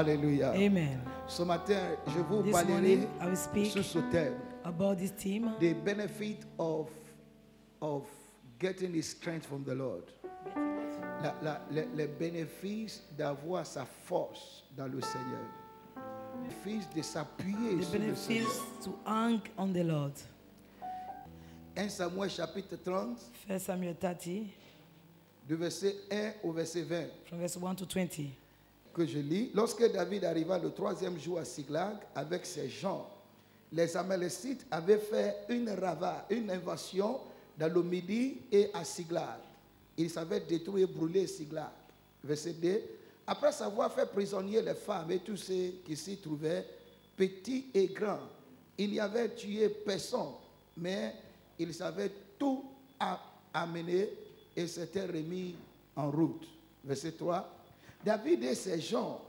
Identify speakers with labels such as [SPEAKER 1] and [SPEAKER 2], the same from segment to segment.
[SPEAKER 1] Alléluia.
[SPEAKER 2] Amen.
[SPEAKER 1] Ce matin, je vous
[SPEAKER 2] This
[SPEAKER 1] parlerai
[SPEAKER 2] morning, I will speak
[SPEAKER 1] sur ce thème.
[SPEAKER 2] about this theme,
[SPEAKER 1] The benefit of getting his strength from the Lord. Les bénéfices d'avoir sa force dans le Seigneur. Les bénéfices de s'appuyer
[SPEAKER 2] the
[SPEAKER 1] sur le Seigneur.
[SPEAKER 2] benefits to hang on the Lord.
[SPEAKER 1] 1 Samuel chapitre 30,
[SPEAKER 2] 1 Samuel 30,
[SPEAKER 1] du verset 1 au verset 20,
[SPEAKER 2] from verse 1 to 20.
[SPEAKER 1] que je lis. Lorsque David arriva le troisième jour à Siglag avec ses gens, les Amalécites avaient fait une invasion dans le Midi et à Siglag. Ils avaient détruit et brûlé Siglag. Verset 2. Après avoir fait prisonnier les femmes et tous ceux qui s'y trouvaient, petits et grands, il n'y avait tué personne, mais ils avaient tout amené et s'étaient remis en route. Verset 3. David et ses gens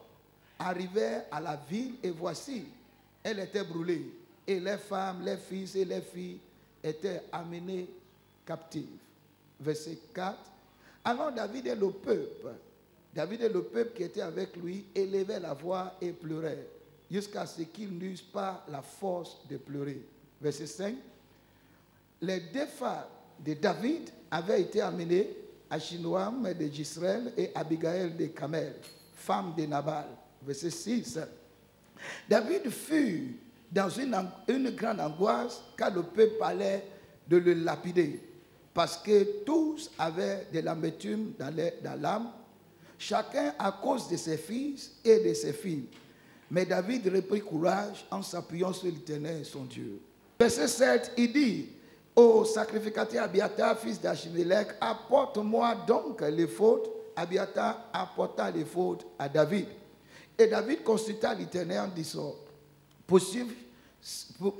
[SPEAKER 1] arrivèrent à la ville et voici, elle était brûlée. Et les femmes, les fils et les filles étaient amenés captifs. Verset 4. Alors David et le peuple qui était avec lui, élevaient la voix et pleuraient, jusqu'à ce qu'ils n'eussent pas la force de pleurer. Verset 5. Les deux femmes de David avaient été amenées, Achinoam de Jisraël et Abigail de Kamel, femme de Nabal. Verset 6. David fut dans une grande angoisse car le peuple parlait de le lapider, parce que tous avaient de l'amertume dans l'âme, chacun à cause de ses fils et de ses filles. Mais David reprit courage en s'appuyant sur l'Éternel, son Dieu. Verset 7, il dit au sacrificateur Abiatar, fils d'Achimélec, apporte-moi donc les fautes. Abiatar apporta les fautes à David. Et David consulta l'Éternel en disant,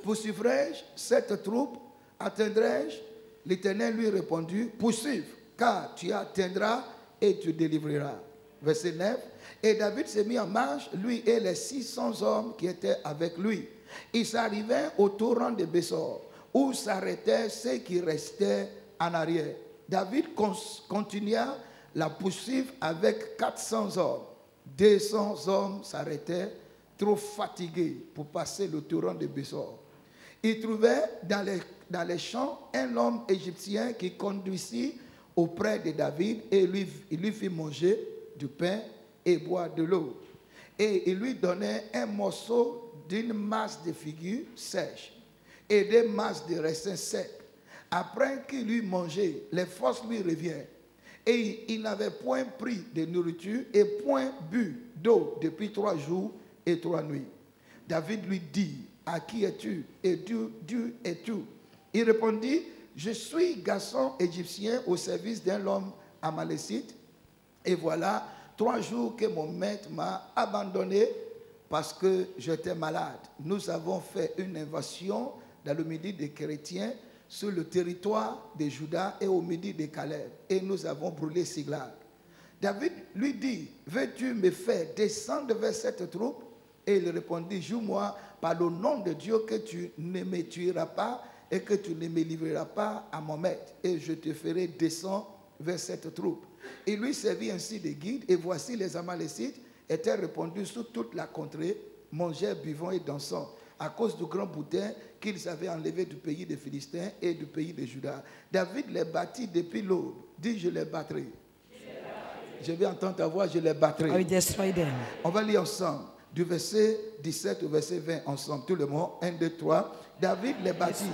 [SPEAKER 1] poursuivrai-je cette troupe? Atteindrai-je? L'Éternel lui répondit, poursuive, car tu atteindras et tu délivreras. Verset 9. Et David se mit en marche, lui et les 600 hommes qui étaient avec lui. Ils arrivaient au torrent de Bessor, où s'arrêtaient ceux qui restaient en arrière. David continua la poursuivre avec 400 hommes. 200 hommes s'arrêtaient, trop fatigués pour passer le torrent de Bessor. Ils trouvaient dans les champs un homme égyptien qui conduisit auprès de David et il lui fit manger du pain et boire de l'eau. Et il lui donnait un morceau d'une masse de figues sèches et des masses de raisins secs. Après qu'il eut mangé, les forces lui reviennent. Et il n'avait point pris de nourriture et point bu d'eau depuis 3 jours et 3 nuits. David lui dit, à qui es-tu et d'où es-tu? Il répondit, je suis garçon égyptien au service d'un homme amalécite. Et voilà 3 jours que mon maître m'a abandonné parce que j'étais malade. Nous avons fait une invasion dans le Midi des chrétiens sur le territoire de Juda et au Midi de Caleb. Et nous avons brûlé Siglag. David lui dit, veux-tu me faire descendre vers cette troupe? Et il répondit, jure-moi par le nom de Dieu que tu ne me tueras pas et que tu ne me livreras pas à mon maître. Et je te ferai descendre vers cette troupe. Il lui servit ainsi de guide. Et voici les Amalécites étaient répandus sur toute la contrée, mangeaient, buvant et dansant, à cause du grand boutin qu'ils avaient enlevé du pays des Philistins et du pays de Juda. David les battit depuis l'aube. Dit, je les battrai. Je vais entendre ta voix, je les battrai.
[SPEAKER 2] I will destroy them.
[SPEAKER 1] On va lire ensemble, du verset 17 au verset 20, ensemble, tout le monde. 1, 2, 3. David les battit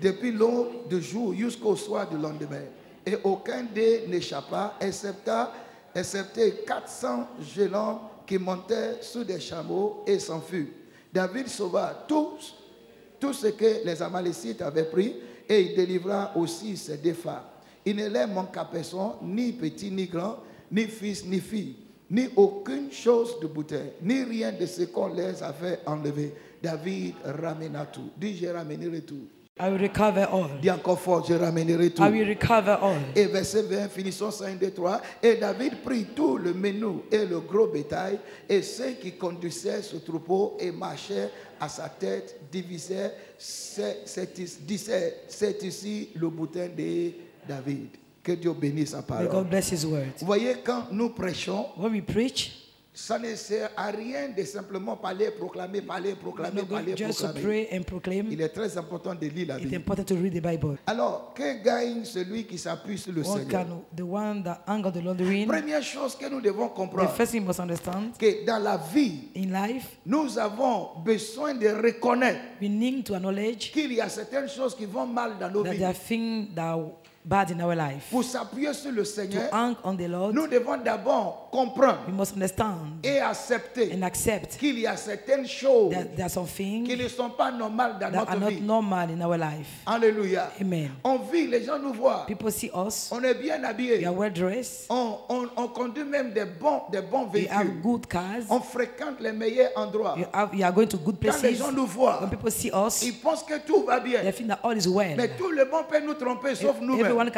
[SPEAKER 1] depuis l'aube du jour jusqu'au soir du lendemain. Et aucun d'eux n'échappa, excepté 400 gélants qui montaient sur des chameaux et s'enfuirent. David sauva tout ce que les Amalécites avaient pris et il délivra aussi ses 2 femmes. Il ne leur manqua personne, ni petit ni grand, ni fils ni fille, ni aucune chose de bouteille, ni rien de ce qu'on les avait enlevé. David ramena tout. Dis, je ramènerai tout.
[SPEAKER 2] I will recover all.
[SPEAKER 1] Dis encore fort, je ramènerai tout.
[SPEAKER 2] I will recover all.
[SPEAKER 1] Et verset 20, finissons ça 1, 2, 3. Et David prit tout le menu et le gros bétail, et ceux qui conduisaient ce troupeau et marchaient à sa tête divisaient, c'est ici le boutin de David. Que Dieu bénisse sa
[SPEAKER 2] May
[SPEAKER 1] parole.
[SPEAKER 2] God bless His word.
[SPEAKER 1] Vous voyez, quand nous prêchons,
[SPEAKER 2] When we preach,
[SPEAKER 1] Ça ne sert à rien de simplement parler, proclamer, parler, proclamer,
[SPEAKER 2] Not
[SPEAKER 1] parler,
[SPEAKER 2] just to
[SPEAKER 1] proclamer.
[SPEAKER 2] pray and proclaim.
[SPEAKER 1] Il est très important de lire la
[SPEAKER 2] It's
[SPEAKER 1] Bible.
[SPEAKER 2] important to read the Bible.
[SPEAKER 1] Alors, que gagne celui qui s'appuie sur le
[SPEAKER 2] What
[SPEAKER 1] Seigneur?
[SPEAKER 2] can the one that anger the Lord win?
[SPEAKER 1] Première chose que nous devons
[SPEAKER 2] The
[SPEAKER 1] comprendre,
[SPEAKER 2] first thing you must understand
[SPEAKER 1] que dans la vie,
[SPEAKER 2] in life,
[SPEAKER 1] nous avons besoin de reconnaître
[SPEAKER 2] we need to acknowledge
[SPEAKER 1] qu'il y a certaines choses qui vont mal dans nos
[SPEAKER 2] that
[SPEAKER 1] vies.
[SPEAKER 2] there are things that are bad in our life.
[SPEAKER 1] Pour s'appuyer sur le
[SPEAKER 2] To
[SPEAKER 1] Seigneur,
[SPEAKER 2] hang on the Lord,
[SPEAKER 1] nous devons d'abord comprendre
[SPEAKER 2] we must understand
[SPEAKER 1] et accepter
[SPEAKER 2] and accept
[SPEAKER 1] qu'il y a certaines choses
[SPEAKER 2] that there are some
[SPEAKER 1] qui
[SPEAKER 2] things
[SPEAKER 1] ne sont pas normales dans
[SPEAKER 2] that are
[SPEAKER 1] notre
[SPEAKER 2] not
[SPEAKER 1] vie.
[SPEAKER 2] normal in our life.
[SPEAKER 1] Alléluia.
[SPEAKER 2] Amen.
[SPEAKER 1] On vit, les gens nous voient.
[SPEAKER 2] People see us,
[SPEAKER 1] On est bien
[SPEAKER 2] we
[SPEAKER 1] habillés.
[SPEAKER 2] are well dressed,
[SPEAKER 1] On conduit même des bons
[SPEAKER 2] we have
[SPEAKER 1] véhicules.
[SPEAKER 2] good cars,
[SPEAKER 1] On fréquente les meilleurs endroits.
[SPEAKER 2] we are going to good
[SPEAKER 1] Quand les
[SPEAKER 2] places.
[SPEAKER 1] gens nous voient,
[SPEAKER 2] When people see us,
[SPEAKER 1] ils pensent que tout va bien.
[SPEAKER 2] they think that all is well.
[SPEAKER 1] Mais tout le monde peut nous tromper sauf nous-mêmes.
[SPEAKER 2] Everyone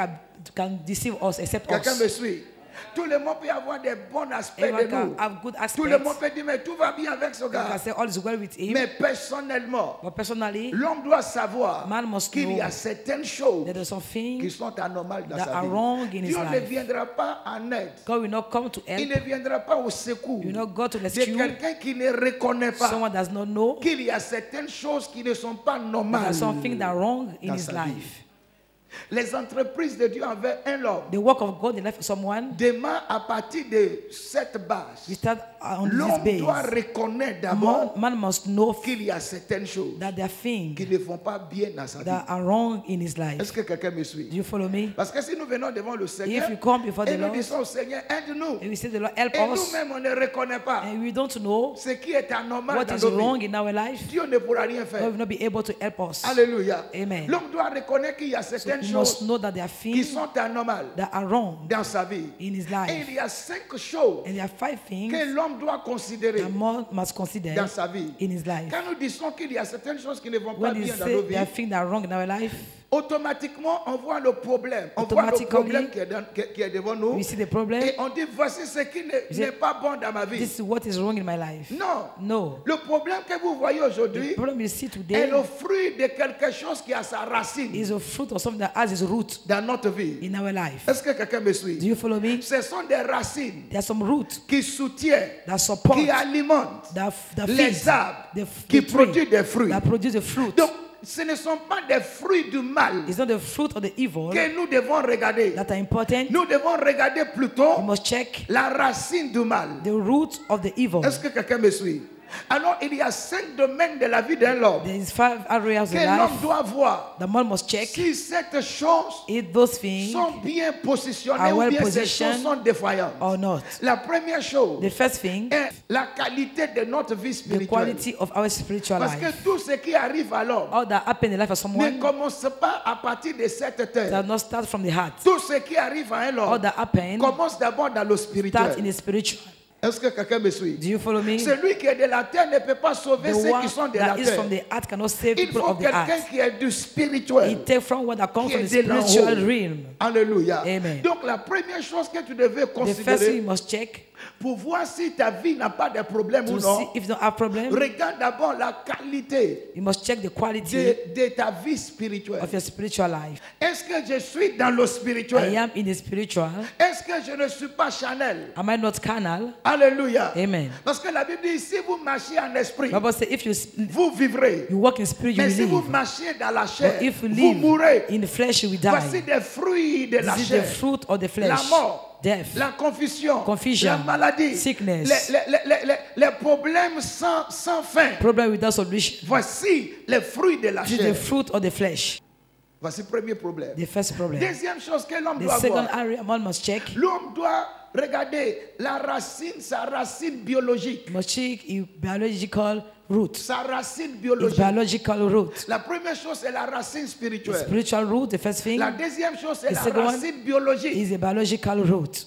[SPEAKER 2] can deceive us except
[SPEAKER 1] Quelqu'un me
[SPEAKER 2] us.
[SPEAKER 1] suit. Tout le monde peut avoir des bons aspects de
[SPEAKER 2] Everyone
[SPEAKER 1] nous.
[SPEAKER 2] can have good
[SPEAKER 1] Tout le monde
[SPEAKER 2] aspects.
[SPEAKER 1] peut dire, mais tout va bien avec ce
[SPEAKER 2] You can
[SPEAKER 1] gars.
[SPEAKER 2] say all is well with him.
[SPEAKER 1] Mais personnellement,
[SPEAKER 2] But personally,
[SPEAKER 1] l'homme doit savoir
[SPEAKER 2] man must
[SPEAKER 1] qu'il y a
[SPEAKER 2] know
[SPEAKER 1] certaines choses
[SPEAKER 2] there are some
[SPEAKER 1] qui
[SPEAKER 2] things
[SPEAKER 1] sont anormales dans
[SPEAKER 2] that
[SPEAKER 1] sa
[SPEAKER 2] are
[SPEAKER 1] vie.
[SPEAKER 2] wrong in his
[SPEAKER 1] Dieu ne
[SPEAKER 2] life.
[SPEAKER 1] viendra pas en aide.
[SPEAKER 2] God will not come to
[SPEAKER 1] Il
[SPEAKER 2] help.
[SPEAKER 1] ne viendra pas au secours
[SPEAKER 2] You will not go to
[SPEAKER 1] de
[SPEAKER 2] rescue
[SPEAKER 1] quelqu'un qui ne reconnaît pas
[SPEAKER 2] someone does not know.
[SPEAKER 1] qu'il y a certaines choses qui ne sont pas
[SPEAKER 2] There are
[SPEAKER 1] normales.
[SPEAKER 2] some things that are wrong in
[SPEAKER 1] dans
[SPEAKER 2] his
[SPEAKER 1] sa vie.
[SPEAKER 2] life.
[SPEAKER 1] Les entreprises de Dieu envers un homme
[SPEAKER 2] The work of God in the life of someone,
[SPEAKER 1] démarre à partir de cette base.
[SPEAKER 2] we start on
[SPEAKER 1] L'homme
[SPEAKER 2] this
[SPEAKER 1] doit
[SPEAKER 2] base.
[SPEAKER 1] reconnaître d'abord
[SPEAKER 2] Man must know
[SPEAKER 1] qu'il y a certaines choses
[SPEAKER 2] that there are things
[SPEAKER 1] qui ne vont pas bien dans sa vie.
[SPEAKER 2] that are wrong in his life.
[SPEAKER 1] Est-ce que quelqu'un me suit?
[SPEAKER 2] Do you follow me?
[SPEAKER 1] Parce que si nous venons devant le Seigneur
[SPEAKER 2] If we come before
[SPEAKER 1] et
[SPEAKER 2] the
[SPEAKER 1] nous
[SPEAKER 2] Lord
[SPEAKER 1] disons au Seigneur, aide-nous,
[SPEAKER 2] and we say, the Lord, help
[SPEAKER 1] et
[SPEAKER 2] us,
[SPEAKER 1] nous-mêmes on ne reconnaît pas
[SPEAKER 2] and we don't know
[SPEAKER 1] ce qui est anormal
[SPEAKER 2] what
[SPEAKER 1] dans
[SPEAKER 2] is
[SPEAKER 1] nos
[SPEAKER 2] wrong
[SPEAKER 1] vies,
[SPEAKER 2] in our life,
[SPEAKER 1] Dieu ne pourra rien
[SPEAKER 2] God
[SPEAKER 1] faire.
[SPEAKER 2] will not be able to help us.
[SPEAKER 1] Alléluia.
[SPEAKER 2] Amen.
[SPEAKER 1] L'homme doit reconnaître qu'il y a
[SPEAKER 2] So
[SPEAKER 1] certaines
[SPEAKER 2] you must
[SPEAKER 1] choses
[SPEAKER 2] know that there are
[SPEAKER 1] qui
[SPEAKER 2] things
[SPEAKER 1] sont anormales
[SPEAKER 2] that are wrong
[SPEAKER 1] dans sa vie.
[SPEAKER 2] in his
[SPEAKER 1] Et
[SPEAKER 2] life.
[SPEAKER 1] il y a 5 choses
[SPEAKER 2] And there are 5 things
[SPEAKER 1] que l'homme doit considérer
[SPEAKER 2] that man must consider
[SPEAKER 1] dans sa vie.
[SPEAKER 2] in his life.
[SPEAKER 1] Quand nous disons qu'il y a certaines choses qui ne vont pas
[SPEAKER 2] When you
[SPEAKER 1] bien dans
[SPEAKER 2] say
[SPEAKER 1] nos
[SPEAKER 2] there are
[SPEAKER 1] vies,
[SPEAKER 2] things that are wrong in our life,
[SPEAKER 1] automatiquement on voit le problème. On voit le
[SPEAKER 2] Automatically,
[SPEAKER 1] problème qui est devant nous.
[SPEAKER 2] we see the problem.
[SPEAKER 1] Et on dit, voici ce qui n'est pas bon dans ma vie.
[SPEAKER 2] This is what is wrong in my life.
[SPEAKER 1] Non.
[SPEAKER 2] No.
[SPEAKER 1] Le problème que vous voyez
[SPEAKER 2] The
[SPEAKER 1] aujourd'hui
[SPEAKER 2] problem you see
[SPEAKER 1] est
[SPEAKER 2] today
[SPEAKER 1] le fruit de quelque chose qui a sa racine
[SPEAKER 2] is a fruit of something that has its root
[SPEAKER 1] dans notre vie.
[SPEAKER 2] in our life.
[SPEAKER 1] Est-ce que quelqu'un me
[SPEAKER 2] Do
[SPEAKER 1] suit?
[SPEAKER 2] you follow me?
[SPEAKER 1] Ce sont des racines
[SPEAKER 2] There are some roots
[SPEAKER 1] qui soutiennent,
[SPEAKER 2] that support,
[SPEAKER 1] qui alimentent
[SPEAKER 2] that
[SPEAKER 1] les
[SPEAKER 2] feed,
[SPEAKER 1] arbres
[SPEAKER 2] the
[SPEAKER 1] qui
[SPEAKER 2] tree
[SPEAKER 1] produisent des fruits.
[SPEAKER 2] that produce the fruit.
[SPEAKER 1] Donc, ce ne sont pas des fruits du mal
[SPEAKER 2] It's not the fruit of the evil
[SPEAKER 1] que nous devons regarder.
[SPEAKER 2] that are important.
[SPEAKER 1] Nous devons regarder
[SPEAKER 2] You
[SPEAKER 1] plutôt
[SPEAKER 2] must check
[SPEAKER 1] la racine du mal.
[SPEAKER 2] the root of the evil.
[SPEAKER 1] Est-ce que quelqu'un me suit? Alors, il y a 5 domaines de la vie d'un homme
[SPEAKER 2] There is 5 areas
[SPEAKER 1] que
[SPEAKER 2] of
[SPEAKER 1] l'homme
[SPEAKER 2] life
[SPEAKER 1] doit voir
[SPEAKER 2] the man must check
[SPEAKER 1] si cette chose
[SPEAKER 2] if those things
[SPEAKER 1] sont bien positionnées
[SPEAKER 2] are
[SPEAKER 1] ou
[SPEAKER 2] well
[SPEAKER 1] bien ces
[SPEAKER 2] positioned
[SPEAKER 1] choses sont défaillantes.
[SPEAKER 2] or not.
[SPEAKER 1] La première chose
[SPEAKER 2] The first thing,
[SPEAKER 1] est la qualité de notre vie
[SPEAKER 2] the
[SPEAKER 1] spirituelle.
[SPEAKER 2] quality of our spiritual
[SPEAKER 1] Parce que
[SPEAKER 2] life.
[SPEAKER 1] tout ce qui arrive à l'homme
[SPEAKER 2] All that happen in the life of
[SPEAKER 1] ne
[SPEAKER 2] someone
[SPEAKER 1] commence pas à partir de cette terre.
[SPEAKER 2] does not start from the heart.
[SPEAKER 1] Tout ce qui arrive à un
[SPEAKER 2] All
[SPEAKER 1] homme
[SPEAKER 2] that happen
[SPEAKER 1] commence d'abord dans le
[SPEAKER 2] start in
[SPEAKER 1] spirituel.
[SPEAKER 2] the spiritual.
[SPEAKER 1] Est-ce que quelqu'un me suit?
[SPEAKER 2] Do you follow me?
[SPEAKER 1] Celui qui est de la terre ne peut pas sauver
[SPEAKER 2] The
[SPEAKER 1] ceux
[SPEAKER 2] one
[SPEAKER 1] qui sont de la
[SPEAKER 2] that is from
[SPEAKER 1] terre.
[SPEAKER 2] the heart cannot save
[SPEAKER 1] Il
[SPEAKER 2] people
[SPEAKER 1] faut
[SPEAKER 2] of the
[SPEAKER 1] quelqu'un
[SPEAKER 2] heart.
[SPEAKER 1] qui est du spirituel.
[SPEAKER 2] It takes from what that comes
[SPEAKER 1] Qui
[SPEAKER 2] from
[SPEAKER 1] est
[SPEAKER 2] the
[SPEAKER 1] de là-haut.
[SPEAKER 2] spiritual realm.
[SPEAKER 1] Alléluia.
[SPEAKER 2] Amen.
[SPEAKER 1] Donc la première chose que tu devais
[SPEAKER 2] The first thing
[SPEAKER 1] considérer
[SPEAKER 2] you must check
[SPEAKER 1] pour voir si ta vie n'a pas de problème ou
[SPEAKER 2] to see
[SPEAKER 1] non,
[SPEAKER 2] if you don't have problem,
[SPEAKER 1] regarde d'abord la qualité
[SPEAKER 2] you must check the quality
[SPEAKER 1] de ta vie spirituelle.
[SPEAKER 2] of your spiritual life.
[SPEAKER 1] Est-ce que je suis dans le
[SPEAKER 2] I
[SPEAKER 1] spirituel?
[SPEAKER 2] am in the spiritual.
[SPEAKER 1] Est-ce que je ne suis pas charnel?
[SPEAKER 2] Am I not carnal?
[SPEAKER 1] Alléluia.
[SPEAKER 2] Amen.
[SPEAKER 1] Parce que la Bible dit, si vous marchez en esprit,
[SPEAKER 2] Bible says if
[SPEAKER 1] vous vivrez.
[SPEAKER 2] you walk in spirit, you
[SPEAKER 1] Mais
[SPEAKER 2] will
[SPEAKER 1] si vous
[SPEAKER 2] live.
[SPEAKER 1] marchez dans la chair,
[SPEAKER 2] But if you
[SPEAKER 1] vous
[SPEAKER 2] live
[SPEAKER 1] mourrez.
[SPEAKER 2] in the flesh, you will
[SPEAKER 1] Voici
[SPEAKER 2] die.
[SPEAKER 1] des fruits de la
[SPEAKER 2] This is
[SPEAKER 1] chair.
[SPEAKER 2] the fruit of the
[SPEAKER 1] La
[SPEAKER 2] flesh.
[SPEAKER 1] mort,
[SPEAKER 2] Death,
[SPEAKER 1] la confusion,
[SPEAKER 2] Confusion,
[SPEAKER 1] la maladie,
[SPEAKER 2] sickness.
[SPEAKER 1] les problèmes sans fin.
[SPEAKER 2] problem without solution.
[SPEAKER 1] Voici les fruits de la
[SPEAKER 2] This is the
[SPEAKER 1] chair.
[SPEAKER 2] fruit of the flesh.
[SPEAKER 1] Voici le premier problème.
[SPEAKER 2] The first problem.
[SPEAKER 1] Deuxième chose que l'homme
[SPEAKER 2] The
[SPEAKER 1] doit
[SPEAKER 2] second
[SPEAKER 1] voir.
[SPEAKER 2] area man must check.
[SPEAKER 1] L'homme doit regarder la racine, sa racine biologique.
[SPEAKER 2] Must check his biological root.
[SPEAKER 1] Sa racine
[SPEAKER 2] His
[SPEAKER 1] biologique.
[SPEAKER 2] biological root.
[SPEAKER 1] La première chose, c'est la racine
[SPEAKER 2] The
[SPEAKER 1] spirituelle.
[SPEAKER 2] spiritual root, the first thing,
[SPEAKER 1] La deuxième chose, c'est
[SPEAKER 2] The
[SPEAKER 1] la
[SPEAKER 2] second one
[SPEAKER 1] racine biologique.
[SPEAKER 2] is the biological root.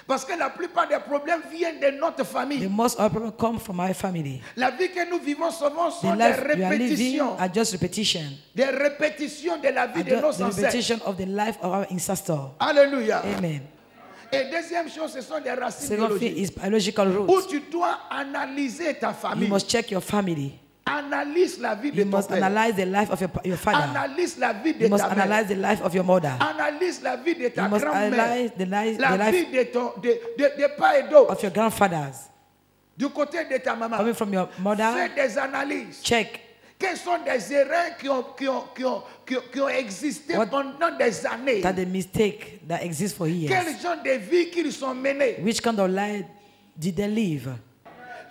[SPEAKER 1] Parce que la plupart des problèmes viennent de notre
[SPEAKER 2] The
[SPEAKER 1] famille.
[SPEAKER 2] most of our problem come from our family.
[SPEAKER 1] La vie que nous vivons souvent
[SPEAKER 2] The
[SPEAKER 1] sont des
[SPEAKER 2] life we are living
[SPEAKER 1] répétitions.
[SPEAKER 2] are just repetition.
[SPEAKER 1] Des répétitions de la vie
[SPEAKER 2] Are
[SPEAKER 1] de nos
[SPEAKER 2] the
[SPEAKER 1] ancêtres.
[SPEAKER 2] repetition of the life of our ancestor.
[SPEAKER 1] Alléluia.
[SPEAKER 2] Amen.
[SPEAKER 1] Et deuxième chose, ce sont des racines
[SPEAKER 2] Second thing
[SPEAKER 1] biologiques.
[SPEAKER 2] is biological
[SPEAKER 1] Où
[SPEAKER 2] roots.
[SPEAKER 1] tu dois analyser ta
[SPEAKER 2] You
[SPEAKER 1] famille.
[SPEAKER 2] must check your family.
[SPEAKER 1] Analyse la vie de
[SPEAKER 2] You
[SPEAKER 1] ton
[SPEAKER 2] must
[SPEAKER 1] père.
[SPEAKER 2] analyze the life of your father.
[SPEAKER 1] Analyse la vie de
[SPEAKER 2] You must
[SPEAKER 1] ta mère.
[SPEAKER 2] analyze the life of your mother.
[SPEAKER 1] Analyse la vie de ta
[SPEAKER 2] You must
[SPEAKER 1] grand-mère.
[SPEAKER 2] analyze the life
[SPEAKER 1] La vie de pas et d'autre.
[SPEAKER 2] of your grandfathers.
[SPEAKER 1] Du côté de ta maman.
[SPEAKER 2] Coming from your
[SPEAKER 1] Fais
[SPEAKER 2] mother,
[SPEAKER 1] des analyses.
[SPEAKER 2] check
[SPEAKER 1] Quelles sont des erreurs qui ont existé
[SPEAKER 2] What-
[SPEAKER 1] pendant des années?
[SPEAKER 2] that the mistake that exists for years.
[SPEAKER 1] Quels genre de vie qu'ils sont menés?
[SPEAKER 2] Which kind of life did they live?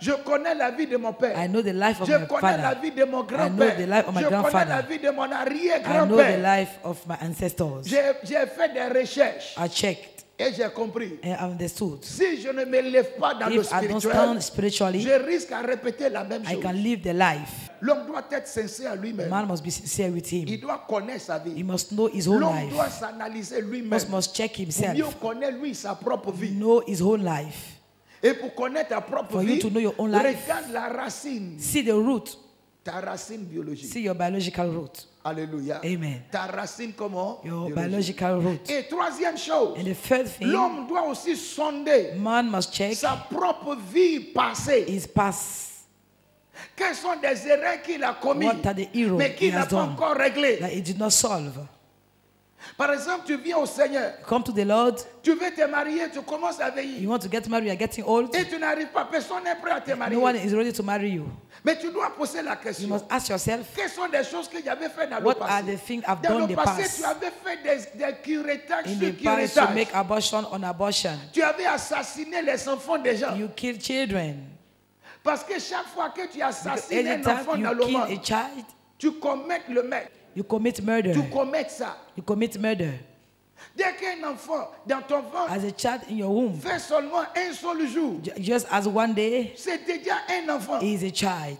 [SPEAKER 1] Je connais la vie de mon père.
[SPEAKER 2] I know the life of
[SPEAKER 1] Je
[SPEAKER 2] my
[SPEAKER 1] connais la
[SPEAKER 2] father.
[SPEAKER 1] vie de mon
[SPEAKER 2] I know
[SPEAKER 1] grand-père.
[SPEAKER 2] the life of my
[SPEAKER 1] Je connais
[SPEAKER 2] grandfather.
[SPEAKER 1] la vie de mon
[SPEAKER 2] I know the
[SPEAKER 1] arrière-grand-père.
[SPEAKER 2] life of my ancestors.
[SPEAKER 1] J'ai fait des recherches
[SPEAKER 2] I checked
[SPEAKER 1] et j'ai compris.
[SPEAKER 2] and understood.
[SPEAKER 1] Si je ne me lève pas dans le
[SPEAKER 2] If I don't
[SPEAKER 1] spirituel,
[SPEAKER 2] stand spiritually,
[SPEAKER 1] je risque à répéter la même
[SPEAKER 2] I
[SPEAKER 1] chose.
[SPEAKER 2] can live the life.
[SPEAKER 1] L'homme doit être sincère à lui-même.
[SPEAKER 2] Man must be sincere with
[SPEAKER 1] Il
[SPEAKER 2] him.
[SPEAKER 1] doit connaître sa
[SPEAKER 2] He
[SPEAKER 1] vie.
[SPEAKER 2] must know his own
[SPEAKER 1] L'homme doit
[SPEAKER 2] life.
[SPEAKER 1] s'analyser lui-même.
[SPEAKER 2] Must check
[SPEAKER 1] Pour mieux
[SPEAKER 2] himself.
[SPEAKER 1] connaître lui sa propre vie.
[SPEAKER 2] Know his own life.
[SPEAKER 1] Et pour connaître ta propre
[SPEAKER 2] For you
[SPEAKER 1] vie,
[SPEAKER 2] to know your own life.
[SPEAKER 1] regarde la racine,
[SPEAKER 2] See the root.
[SPEAKER 1] ta racine biologique.
[SPEAKER 2] See your biological root.
[SPEAKER 1] Alléluia.
[SPEAKER 2] Amen.
[SPEAKER 1] Ta racine comment?
[SPEAKER 2] Your
[SPEAKER 1] Biologique.
[SPEAKER 2] biological root.
[SPEAKER 1] Et troisième chose,
[SPEAKER 2] And the third thing,
[SPEAKER 1] l'homme doit aussi sonder
[SPEAKER 2] man must check
[SPEAKER 1] sa propre vie passée.
[SPEAKER 2] his past.
[SPEAKER 1] Quelles sont des erreurs qu'il a commises,
[SPEAKER 2] What are the errors
[SPEAKER 1] mais qu'il
[SPEAKER 2] he
[SPEAKER 1] n'a
[SPEAKER 2] has
[SPEAKER 1] pas
[SPEAKER 2] done
[SPEAKER 1] encore réglées?
[SPEAKER 2] that he did not solve.
[SPEAKER 1] Par exemple, tu viens au Seigneur,
[SPEAKER 2] Come to the Lord,
[SPEAKER 1] tu veux te marier, tu commences à
[SPEAKER 2] you
[SPEAKER 1] veiller.
[SPEAKER 2] want to get married, you are getting old.
[SPEAKER 1] Et tu n'arrives pas, personne n'est prêt à te marier.
[SPEAKER 2] No one is ready to marry you.
[SPEAKER 1] Mais tu dois poser la
[SPEAKER 2] You
[SPEAKER 1] question.
[SPEAKER 2] must ask yourself,
[SPEAKER 1] Quelles sont des choses que j'avais fait dans le
[SPEAKER 2] what are
[SPEAKER 1] passé?
[SPEAKER 2] the things I've
[SPEAKER 1] Dans
[SPEAKER 2] done in
[SPEAKER 1] le
[SPEAKER 2] the
[SPEAKER 1] passé,
[SPEAKER 2] past?
[SPEAKER 1] tu avais fait des curettages
[SPEAKER 2] In
[SPEAKER 1] sur
[SPEAKER 2] the past, you
[SPEAKER 1] curettages.
[SPEAKER 2] make abortion on abortion.
[SPEAKER 1] Tu avais assassiné les enfants des gens.
[SPEAKER 2] You kill children.
[SPEAKER 1] Parce que chaque fois que tu assassines un
[SPEAKER 2] Anytime
[SPEAKER 1] enfant dans
[SPEAKER 2] you
[SPEAKER 1] le
[SPEAKER 2] kill
[SPEAKER 1] monde,
[SPEAKER 2] a child,
[SPEAKER 1] tu commets le meurtre.
[SPEAKER 2] you commit murder.
[SPEAKER 1] Tu commets ça.
[SPEAKER 2] You commit murder.
[SPEAKER 1] Dès qu'un enfant dans ton ventre
[SPEAKER 2] As a child in your womb,
[SPEAKER 1] fait seulement un seul jour,
[SPEAKER 2] just as one day,
[SPEAKER 1] c'est déjà un enfant.
[SPEAKER 2] he is a child.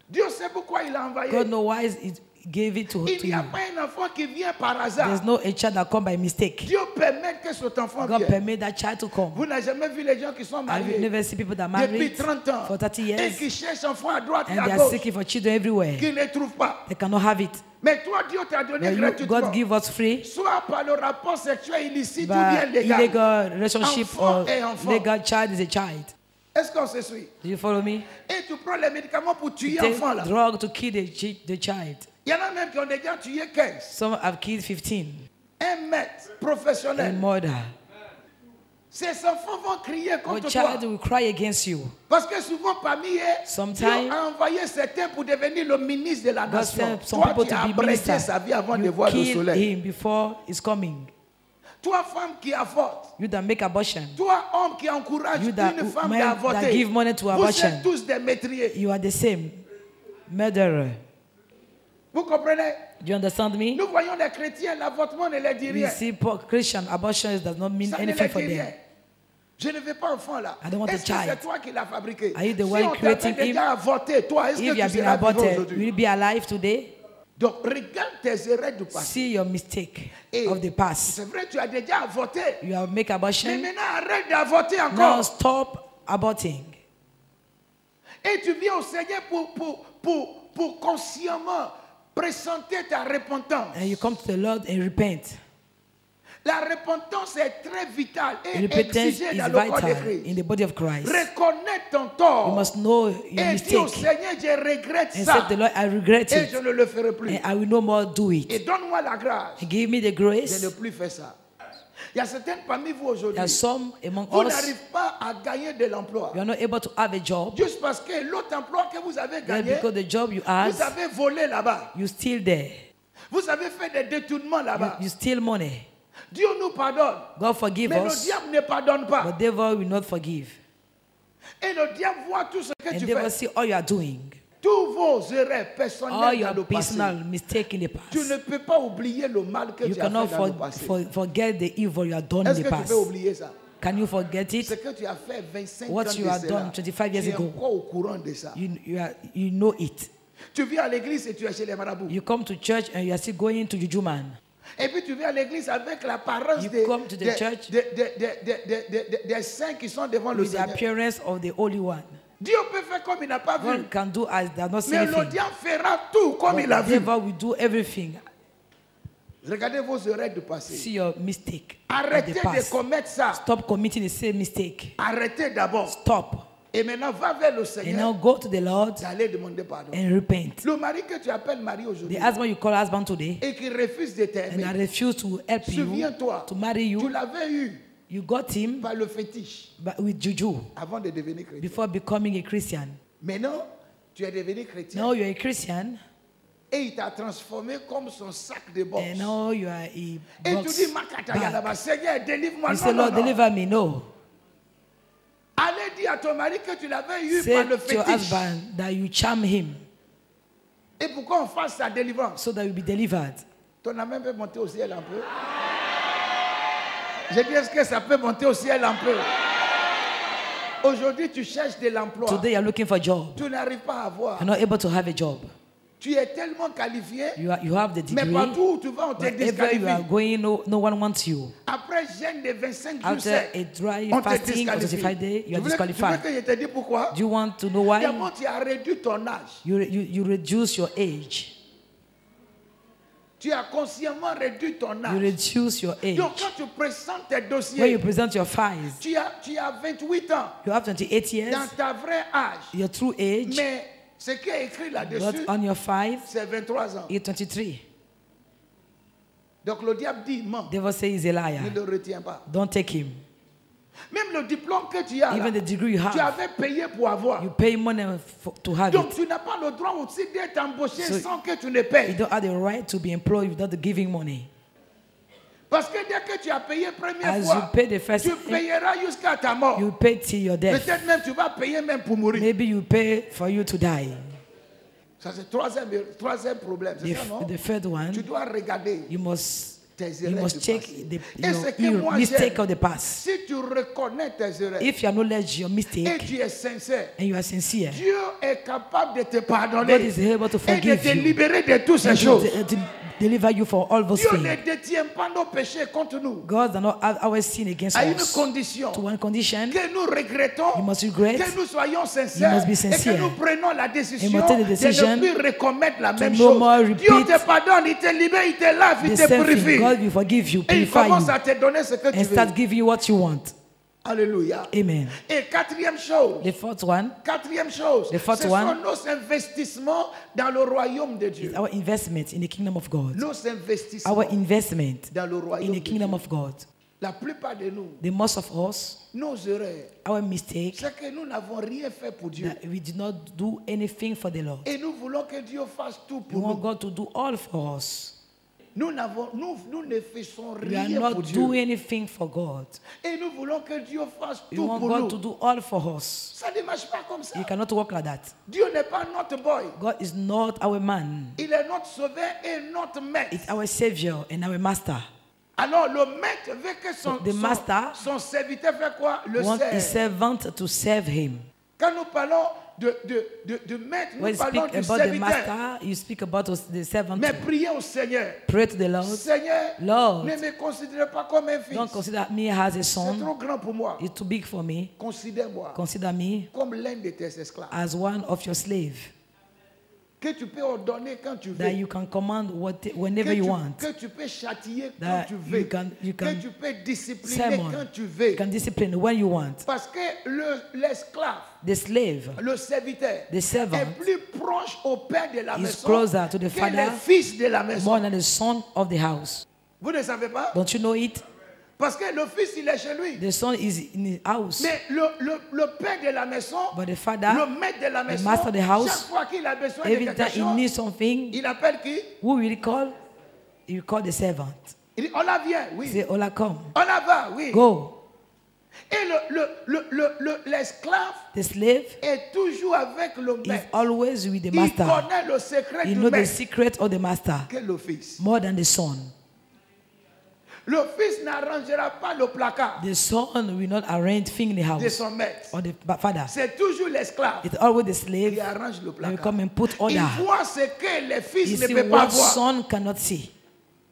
[SPEAKER 1] Dieu sait pourquoi il a envoyé.
[SPEAKER 2] God knows why he gave it to
[SPEAKER 1] Il n'y a
[SPEAKER 2] you.
[SPEAKER 1] pas un enfant qui vient par hasard.
[SPEAKER 2] There's no a child that come by mistake.
[SPEAKER 1] Dieu permet que cet enfant
[SPEAKER 2] God
[SPEAKER 1] vienne.
[SPEAKER 2] permit that child to come.
[SPEAKER 1] Vous n'avez jamais vu les gens qui sont
[SPEAKER 2] Have you
[SPEAKER 1] mariés
[SPEAKER 2] never seen people that
[SPEAKER 1] depuis
[SPEAKER 2] married
[SPEAKER 1] 30 ans
[SPEAKER 2] for 30
[SPEAKER 1] et
[SPEAKER 2] years
[SPEAKER 1] qui cherchent enfants à droite et
[SPEAKER 2] and they
[SPEAKER 1] à
[SPEAKER 2] are
[SPEAKER 1] gauche,
[SPEAKER 2] seeking for children everywhere?
[SPEAKER 1] qui ne trouvent pas.
[SPEAKER 2] They cannot have it.
[SPEAKER 1] Mais toi, Dieu t'a donné
[SPEAKER 2] But you,
[SPEAKER 1] gratuitement.
[SPEAKER 2] God give us free
[SPEAKER 1] Soit par le rapport sexuel illicite ou bien
[SPEAKER 2] by
[SPEAKER 1] légal.
[SPEAKER 2] illegal relationship
[SPEAKER 1] Enfant
[SPEAKER 2] or
[SPEAKER 1] et enfant.
[SPEAKER 2] legal child is a child.
[SPEAKER 1] Est-ce qu'on se suit?
[SPEAKER 2] Do you follow me?
[SPEAKER 1] Et tu prends les médicaments pour tuer
[SPEAKER 2] Take
[SPEAKER 1] l'enfant là.
[SPEAKER 2] drug to kill the child.
[SPEAKER 1] Il y en a même qui ont déjà tué 15.
[SPEAKER 2] Some have killed 15.
[SPEAKER 1] Un maître
[SPEAKER 2] A
[SPEAKER 1] professionnel.
[SPEAKER 2] murder.
[SPEAKER 1] Ces enfants vont crier
[SPEAKER 2] Your
[SPEAKER 1] contre toi.
[SPEAKER 2] child will cry against you.
[SPEAKER 1] Parce que souvent parmi eux,
[SPEAKER 2] Sometimes,
[SPEAKER 1] Dieu a envoyé certains pour devenir le ministre de la
[SPEAKER 2] God
[SPEAKER 1] nation.
[SPEAKER 2] sent some
[SPEAKER 1] Toi,
[SPEAKER 2] people
[SPEAKER 1] tu
[SPEAKER 2] to
[SPEAKER 1] as
[SPEAKER 2] be
[SPEAKER 1] abrégé
[SPEAKER 2] minister.
[SPEAKER 1] sa vie avant de
[SPEAKER 2] You
[SPEAKER 1] voir le
[SPEAKER 2] kill
[SPEAKER 1] soleil.
[SPEAKER 2] him before he's coming.
[SPEAKER 1] Toi, femme qui avorte.
[SPEAKER 2] You that make abortion.
[SPEAKER 1] Toi, homme qui encourage
[SPEAKER 2] You that-
[SPEAKER 1] une femme
[SPEAKER 2] men
[SPEAKER 1] à avorter.
[SPEAKER 2] that give money to
[SPEAKER 1] Vous
[SPEAKER 2] abortion.
[SPEAKER 1] êtes tous des métriers.
[SPEAKER 2] You are the same. Murderer.
[SPEAKER 1] Vous comprenez?
[SPEAKER 2] Do you understand me?
[SPEAKER 1] Nous voyons les chrétiens, l'avortement ne les dit
[SPEAKER 2] We
[SPEAKER 1] rien.
[SPEAKER 2] see Christian abortion does not mean
[SPEAKER 1] Ça ne les
[SPEAKER 2] anything for
[SPEAKER 1] dit
[SPEAKER 2] them.
[SPEAKER 1] rien. Je ne veux pas enfant là.
[SPEAKER 2] I don't want a
[SPEAKER 1] Est-ce que
[SPEAKER 2] child.
[SPEAKER 1] c'est toi qui l'as fabriqué?
[SPEAKER 2] Are you the
[SPEAKER 1] Si
[SPEAKER 2] one
[SPEAKER 1] on
[SPEAKER 2] creating
[SPEAKER 1] t'avait
[SPEAKER 2] him?
[SPEAKER 1] déjà avorté, toi, est-ce
[SPEAKER 2] If you
[SPEAKER 1] que
[SPEAKER 2] have
[SPEAKER 1] tu
[SPEAKER 2] been
[SPEAKER 1] seras vivant
[SPEAKER 2] aborted, will
[SPEAKER 1] aujourd'hui?
[SPEAKER 2] you be alive today?
[SPEAKER 1] Donc, regarde tes erreurs du passé.
[SPEAKER 2] See your mistake
[SPEAKER 1] Et
[SPEAKER 2] of the past.
[SPEAKER 1] c'est vrai, tu as déjà avorté.
[SPEAKER 2] You have make
[SPEAKER 1] Mais
[SPEAKER 2] abortion.
[SPEAKER 1] maintenant, arrête d'avorter
[SPEAKER 2] Now
[SPEAKER 1] encore.
[SPEAKER 2] stop aborting.
[SPEAKER 1] Et tu viens au Seigneur pour consciemment présenter ta repentance.
[SPEAKER 2] And you come to the Lord and repent.
[SPEAKER 1] La repentance est très vitale et
[SPEAKER 2] Repentance
[SPEAKER 1] exigée
[SPEAKER 2] is
[SPEAKER 1] dans le corps de
[SPEAKER 2] vital
[SPEAKER 1] Christ.
[SPEAKER 2] in the body of Christ.
[SPEAKER 1] Reconnais ton tort.
[SPEAKER 2] You must know your
[SPEAKER 1] Et dis au
[SPEAKER 2] mistake.
[SPEAKER 1] Seigneur, je regrette
[SPEAKER 2] And
[SPEAKER 1] ça.
[SPEAKER 2] say to the Lord, I regret
[SPEAKER 1] Et je
[SPEAKER 2] it.
[SPEAKER 1] ne le ferai plus.
[SPEAKER 2] And I will no more do
[SPEAKER 1] Et
[SPEAKER 2] it.
[SPEAKER 1] donne-moi la grâce
[SPEAKER 2] And give me the
[SPEAKER 1] de
[SPEAKER 2] grace.
[SPEAKER 1] ne plus faire ça. Il y a certaines parmi vous
[SPEAKER 2] There
[SPEAKER 1] aujourd'hui,
[SPEAKER 2] are some among
[SPEAKER 1] vous
[SPEAKER 2] us,
[SPEAKER 1] n'arrivez pas à gagner de l'emploi.
[SPEAKER 2] you are not able to have a job.
[SPEAKER 1] Juste parce que l'autre emploi que vous avez
[SPEAKER 2] Just
[SPEAKER 1] gagné,
[SPEAKER 2] because the job you
[SPEAKER 1] vous
[SPEAKER 2] have,
[SPEAKER 1] avez volé là-bas.
[SPEAKER 2] you still there.
[SPEAKER 1] Vous avez fait des détournements là-bas.
[SPEAKER 2] You steal money.
[SPEAKER 1] Dieu nous pardonne.
[SPEAKER 2] God forgive
[SPEAKER 1] Mais le
[SPEAKER 2] us,
[SPEAKER 1] diable ne pardonne pas.
[SPEAKER 2] but devil will not forgive.
[SPEAKER 1] Et le diable voit tout ce que
[SPEAKER 2] And
[SPEAKER 1] tu
[SPEAKER 2] devil
[SPEAKER 1] fais.
[SPEAKER 2] see all you are doing,
[SPEAKER 1] Tous vos erreurs
[SPEAKER 2] all
[SPEAKER 1] personnelles dans
[SPEAKER 2] your
[SPEAKER 1] le passé.
[SPEAKER 2] personal mistake in the
[SPEAKER 1] Tu
[SPEAKER 2] past.
[SPEAKER 1] ne peux pas oublier le mal que
[SPEAKER 2] You
[SPEAKER 1] tu as fait
[SPEAKER 2] cannot
[SPEAKER 1] dans le passé.
[SPEAKER 2] forget the evil you have done in
[SPEAKER 1] Est-ce
[SPEAKER 2] the
[SPEAKER 1] que tu
[SPEAKER 2] past.
[SPEAKER 1] peux oublier ça?
[SPEAKER 2] Can you forget
[SPEAKER 1] Ce
[SPEAKER 2] it?
[SPEAKER 1] que tu as fait 25
[SPEAKER 2] What
[SPEAKER 1] ans
[SPEAKER 2] you
[SPEAKER 1] de
[SPEAKER 2] have
[SPEAKER 1] cela,
[SPEAKER 2] done 25 years
[SPEAKER 1] tu es
[SPEAKER 2] ago.
[SPEAKER 1] encore au courant de ça.
[SPEAKER 2] You know it.
[SPEAKER 1] Tu viens à l'église et tu es chez les marabouts.
[SPEAKER 2] You come to church and you are still going to Jujuman.
[SPEAKER 1] Et puis tu viens à l'église avec l'apparence
[SPEAKER 2] You
[SPEAKER 1] des
[SPEAKER 2] come to the church
[SPEAKER 1] des saints qui sont devant le
[SPEAKER 2] with the
[SPEAKER 1] Seigneur.
[SPEAKER 2] appearance of the Holy One.
[SPEAKER 1] Dieu peut faire comme il n'a pas vu.
[SPEAKER 2] God can do as they have not seen
[SPEAKER 1] Mais le
[SPEAKER 2] anything.
[SPEAKER 1] diable fera tout comme il a
[SPEAKER 2] But
[SPEAKER 1] vu.
[SPEAKER 2] devil will do everything.
[SPEAKER 1] Regardez vos erreurs du passé.
[SPEAKER 2] See your mistake of
[SPEAKER 1] Arrêtez
[SPEAKER 2] the
[SPEAKER 1] de
[SPEAKER 2] past.
[SPEAKER 1] commettre ça.
[SPEAKER 2] Stop committing the same mistake.
[SPEAKER 1] Arrêtez d'abord.
[SPEAKER 2] Stop.
[SPEAKER 1] Et maintenant, va vers le
[SPEAKER 2] And
[SPEAKER 1] Seigneur
[SPEAKER 2] now go to the Lord
[SPEAKER 1] d'aller demander pardon.
[SPEAKER 2] and repent.
[SPEAKER 1] Le mari que tu appelles mari aujourd'hui
[SPEAKER 2] The husband you call husband today
[SPEAKER 1] et qui refuse de
[SPEAKER 2] and
[SPEAKER 1] t'aimer,
[SPEAKER 2] I refuse to help you,
[SPEAKER 1] souviens-toi,
[SPEAKER 2] to marry
[SPEAKER 1] tu
[SPEAKER 2] you,
[SPEAKER 1] l'avais eu
[SPEAKER 2] you got him
[SPEAKER 1] par le fétiche
[SPEAKER 2] with juju
[SPEAKER 1] avant de devenir chrétien.
[SPEAKER 2] before becoming a Christian.
[SPEAKER 1] Maintenant, tu es devenu chrétien
[SPEAKER 2] Now you're a Christian
[SPEAKER 1] et il t'a transformé comme son sac de boxe.
[SPEAKER 2] and now you are a
[SPEAKER 1] Et tu
[SPEAKER 2] box
[SPEAKER 1] dis, Makata
[SPEAKER 2] bag.
[SPEAKER 1] Yalaba, Seigneur, délivre-moi.
[SPEAKER 2] You say,
[SPEAKER 1] Non, non,
[SPEAKER 2] Lord,
[SPEAKER 1] non.
[SPEAKER 2] deliver me. No.
[SPEAKER 1] Allez dire à ton mari que tu l'avais eu
[SPEAKER 2] Say
[SPEAKER 1] par le
[SPEAKER 2] to your
[SPEAKER 1] fétiche.
[SPEAKER 2] husband that you charm him
[SPEAKER 1] Et pourquoi on fasse sa délivrance?
[SPEAKER 2] so that you'll be delivered.
[SPEAKER 1] Ton amène peut monter au ciel un peu. J'ai dit, est-ce que ça peut monter au ciel un peu? Aujourd'hui, tu cherches de l'emploi.
[SPEAKER 2] Today you're looking for a job.
[SPEAKER 1] Tu n'arrives pas à avoir.
[SPEAKER 2] You're not able to have a job.
[SPEAKER 1] Tu es tellement qualifié,
[SPEAKER 2] You have the
[SPEAKER 1] mais
[SPEAKER 2] degree.
[SPEAKER 1] partout où tu vas, on te
[SPEAKER 2] Wherever you are
[SPEAKER 1] disqualifie.
[SPEAKER 2] going, no one wants you.
[SPEAKER 1] Après jeûne de 25 jours
[SPEAKER 2] After
[SPEAKER 1] secs,
[SPEAKER 2] a dry
[SPEAKER 1] on te
[SPEAKER 2] fasting or
[SPEAKER 1] disqualifie.
[SPEAKER 2] 25 days, you
[SPEAKER 1] Tu
[SPEAKER 2] are
[SPEAKER 1] veux que
[SPEAKER 2] disqualified.
[SPEAKER 1] je te dise pourquoi?
[SPEAKER 2] Do you want to know why?
[SPEAKER 1] D'abord, tu as réduit ton âge.
[SPEAKER 2] You reduce your age.
[SPEAKER 1] Tu as consciemment réduit ton
[SPEAKER 2] You
[SPEAKER 1] âge.
[SPEAKER 2] reduce your age.
[SPEAKER 1] Donc, quand tu présentes tes
[SPEAKER 2] When you
[SPEAKER 1] dossiers,
[SPEAKER 2] present your files,
[SPEAKER 1] tu as 28 ans
[SPEAKER 2] you have 28 years,
[SPEAKER 1] dans ta vraie âge.
[SPEAKER 2] your true age,
[SPEAKER 1] Mais ce qui est écrit
[SPEAKER 2] but
[SPEAKER 1] là-dessus,
[SPEAKER 2] on your file,
[SPEAKER 1] c'est 23 ans.
[SPEAKER 2] you're 23.
[SPEAKER 1] Donc, le diable dit, ment.
[SPEAKER 2] Devil say he's a liar.
[SPEAKER 1] Ne le retiens pas.
[SPEAKER 2] Don't take him.
[SPEAKER 1] Même le diplôme que tu as, là,
[SPEAKER 2] Even the degree you
[SPEAKER 1] tu
[SPEAKER 2] have,
[SPEAKER 1] avais payé pour avoir.
[SPEAKER 2] you pay money to have
[SPEAKER 1] Donc,
[SPEAKER 2] it.
[SPEAKER 1] tu n'as pas le droit aussi d'être embauché
[SPEAKER 2] So-
[SPEAKER 1] sans que tu ne
[SPEAKER 2] You
[SPEAKER 1] payes.
[SPEAKER 2] don't have the right to be employed without giving money.
[SPEAKER 1] Parce que dès que tu as payé première
[SPEAKER 2] As you
[SPEAKER 1] fois,
[SPEAKER 2] pay the first
[SPEAKER 1] tu payeras jusqu'à ta mort.
[SPEAKER 2] you pay till your death.
[SPEAKER 1] Peut-être même tu vas payer même pour mourir.
[SPEAKER 2] Maybe you pay for you to die.
[SPEAKER 1] Ça, c'est le troisième problème. C'est ça, non?
[SPEAKER 2] The third
[SPEAKER 1] Tu
[SPEAKER 2] one,
[SPEAKER 1] dois regarder
[SPEAKER 2] you must
[SPEAKER 1] tes
[SPEAKER 2] you
[SPEAKER 1] erreurs
[SPEAKER 2] must
[SPEAKER 1] du
[SPEAKER 2] check
[SPEAKER 1] passé.
[SPEAKER 2] the
[SPEAKER 1] Et ce que
[SPEAKER 2] your
[SPEAKER 1] moi
[SPEAKER 2] mistake
[SPEAKER 1] j'aime,
[SPEAKER 2] of the past.
[SPEAKER 1] si tu reconnais tes erreurs
[SPEAKER 2] If you acknowledge your
[SPEAKER 1] et
[SPEAKER 2] mistake
[SPEAKER 1] tu es sincère,
[SPEAKER 2] and you are sincere,
[SPEAKER 1] Dieu est capable de te
[SPEAKER 2] God
[SPEAKER 1] pardonner
[SPEAKER 2] is able to
[SPEAKER 1] et de
[SPEAKER 2] forgive
[SPEAKER 1] te
[SPEAKER 2] you
[SPEAKER 1] libérer de toutes ces
[SPEAKER 2] and
[SPEAKER 1] choses.
[SPEAKER 2] to deliver you from all those
[SPEAKER 1] Dieu
[SPEAKER 2] things.
[SPEAKER 1] ne détient pas nos péchés contre nous.
[SPEAKER 2] God does not have our sin against
[SPEAKER 1] À une
[SPEAKER 2] us.
[SPEAKER 1] condition,
[SPEAKER 2] To one condition,
[SPEAKER 1] que nous regrettons,
[SPEAKER 2] you must regret,
[SPEAKER 1] que nous soyons sincères
[SPEAKER 2] must be
[SPEAKER 1] et
[SPEAKER 2] sincere.
[SPEAKER 1] que nous prenons la décision
[SPEAKER 2] You must take the
[SPEAKER 1] de
[SPEAKER 2] decision
[SPEAKER 1] ne plus recommettre la
[SPEAKER 2] to
[SPEAKER 1] même
[SPEAKER 2] no
[SPEAKER 1] chose.
[SPEAKER 2] more
[SPEAKER 1] Dieu
[SPEAKER 2] repeat
[SPEAKER 1] te pardonne, il te libère, il te lave, il
[SPEAKER 2] the
[SPEAKER 1] te
[SPEAKER 2] same thing.
[SPEAKER 1] purifie.
[SPEAKER 2] God will forgive you,
[SPEAKER 1] Et il
[SPEAKER 2] purify
[SPEAKER 1] commence
[SPEAKER 2] you,
[SPEAKER 1] à te donner ce que tu
[SPEAKER 2] and
[SPEAKER 1] veux.
[SPEAKER 2] start giving you what you want.
[SPEAKER 1] Alléluia.
[SPEAKER 2] Amen.
[SPEAKER 1] Et quatrième chose,
[SPEAKER 2] The fourth one,
[SPEAKER 1] ce
[SPEAKER 2] The fourth
[SPEAKER 1] sont
[SPEAKER 2] one,
[SPEAKER 1] nos investissements dans le royaume de Dieu.
[SPEAKER 2] is our investment in the kingdom of God.
[SPEAKER 1] Nos investissements
[SPEAKER 2] Our investment
[SPEAKER 1] dans le
[SPEAKER 2] in
[SPEAKER 1] royaume
[SPEAKER 2] the
[SPEAKER 1] de
[SPEAKER 2] kingdom
[SPEAKER 1] Dieu.
[SPEAKER 2] of God.
[SPEAKER 1] La plupart de nous,
[SPEAKER 2] The most of us,
[SPEAKER 1] nos erreurs,
[SPEAKER 2] our mistake,
[SPEAKER 1] c'est que nous n'avons rien fait pour Dieu.
[SPEAKER 2] that we did not do anything for the Lord.
[SPEAKER 1] Et nous voulons que Dieu fasse tout
[SPEAKER 2] We
[SPEAKER 1] pour
[SPEAKER 2] want
[SPEAKER 1] nous.
[SPEAKER 2] God to do all for us.
[SPEAKER 1] Nous ne faisons
[SPEAKER 2] We are
[SPEAKER 1] rien pour
[SPEAKER 2] not
[SPEAKER 1] Dieu.
[SPEAKER 2] doing anything for God.
[SPEAKER 1] Et nous voulons que Dieu fasse
[SPEAKER 2] We
[SPEAKER 1] tout
[SPEAKER 2] want
[SPEAKER 1] pour
[SPEAKER 2] God to
[SPEAKER 1] nous.
[SPEAKER 2] do all for us.
[SPEAKER 1] Ça ne marche pas comme ça.
[SPEAKER 2] You cannot work like that.
[SPEAKER 1] Dieu n'est pas notre boy.
[SPEAKER 2] God is not our man.
[SPEAKER 1] Il est notre sauveur et notre maître.
[SPEAKER 2] It's our Savior and our Master.
[SPEAKER 1] Alors le maître veut que
[SPEAKER 2] So the master
[SPEAKER 1] son serviteur fait quoi? Le
[SPEAKER 2] Want his
[SPEAKER 1] sert.
[SPEAKER 2] servant to serve him.
[SPEAKER 1] Quand nous parlons de maître,
[SPEAKER 2] When
[SPEAKER 1] nous
[SPEAKER 2] you
[SPEAKER 1] parlons
[SPEAKER 2] speak
[SPEAKER 1] du
[SPEAKER 2] about the
[SPEAKER 1] serviteur.
[SPEAKER 2] master, you speak about the servant.
[SPEAKER 1] Mais priez au Seigneur.
[SPEAKER 2] Pray to the Lord.
[SPEAKER 1] Seigneur,
[SPEAKER 2] Lord,
[SPEAKER 1] ne me considérez pas comme un fils.
[SPEAKER 2] don't consider me as a
[SPEAKER 1] C'est
[SPEAKER 2] son.
[SPEAKER 1] trop grand pour moi.
[SPEAKER 2] It's too big for me.
[SPEAKER 1] Considère-moi
[SPEAKER 2] Consider me
[SPEAKER 1] comme l'un de tes esclaves.
[SPEAKER 2] as one of your slaves.
[SPEAKER 1] Que tu peux ordonner quand tu veux.
[SPEAKER 2] That you can command whenever you want.
[SPEAKER 1] Que tu peux châtier quand
[SPEAKER 2] That
[SPEAKER 1] tu veux.
[SPEAKER 2] you can
[SPEAKER 1] que tu peux discipliner
[SPEAKER 2] sermon.
[SPEAKER 1] quand tu veux.
[SPEAKER 2] You can discipline when you want.
[SPEAKER 1] Parce que l'esclave,
[SPEAKER 2] The slave,
[SPEAKER 1] le serviteur,
[SPEAKER 2] the servant,
[SPEAKER 1] est plus proche au père de la
[SPEAKER 2] is
[SPEAKER 1] maison
[SPEAKER 2] closer to the
[SPEAKER 1] que
[SPEAKER 2] father
[SPEAKER 1] le fils de la maison.
[SPEAKER 2] more than the son of the house.
[SPEAKER 1] Vous ne savez pas?
[SPEAKER 2] Don't you know it?
[SPEAKER 1] Parce que le fils, il est chez lui.
[SPEAKER 2] The son is in his house.
[SPEAKER 1] Mais le père de la maison,
[SPEAKER 2] But the
[SPEAKER 1] le
[SPEAKER 2] father,
[SPEAKER 1] maître de la maison,
[SPEAKER 2] master of the house,
[SPEAKER 1] chaque fois qu'il a besoin de
[SPEAKER 2] every
[SPEAKER 1] quelque
[SPEAKER 2] time he
[SPEAKER 1] chose,
[SPEAKER 2] needs something,
[SPEAKER 1] il appelle qui?
[SPEAKER 2] who will he call? He will call the servant.
[SPEAKER 1] Il dit, on la vient, oui.
[SPEAKER 2] Say, Ola, come.
[SPEAKER 1] On la va, oui.
[SPEAKER 2] Go.
[SPEAKER 1] Et l'esclave
[SPEAKER 2] The slave
[SPEAKER 1] est toujours avec le
[SPEAKER 2] is
[SPEAKER 1] maître.
[SPEAKER 2] always with the
[SPEAKER 1] Il
[SPEAKER 2] master.
[SPEAKER 1] connaît le secret
[SPEAKER 2] He
[SPEAKER 1] du
[SPEAKER 2] knows the
[SPEAKER 1] maître
[SPEAKER 2] secret of the master
[SPEAKER 1] que le fils.
[SPEAKER 2] more than the son.
[SPEAKER 1] Le fils n'arrangera pas le placard
[SPEAKER 2] The son will not arrange things in the
[SPEAKER 1] de
[SPEAKER 2] house
[SPEAKER 1] son maître.
[SPEAKER 2] or the father.
[SPEAKER 1] C'est toujours l'esclave
[SPEAKER 2] It's always the
[SPEAKER 1] qui
[SPEAKER 2] slave
[SPEAKER 1] arrange le
[SPEAKER 2] that will
[SPEAKER 1] placard.
[SPEAKER 2] come and put
[SPEAKER 1] Il
[SPEAKER 2] order.
[SPEAKER 1] voit ce que le
[SPEAKER 2] You
[SPEAKER 1] fils ne
[SPEAKER 2] see
[SPEAKER 1] peut pas
[SPEAKER 2] what
[SPEAKER 1] voir.
[SPEAKER 2] son cannot see.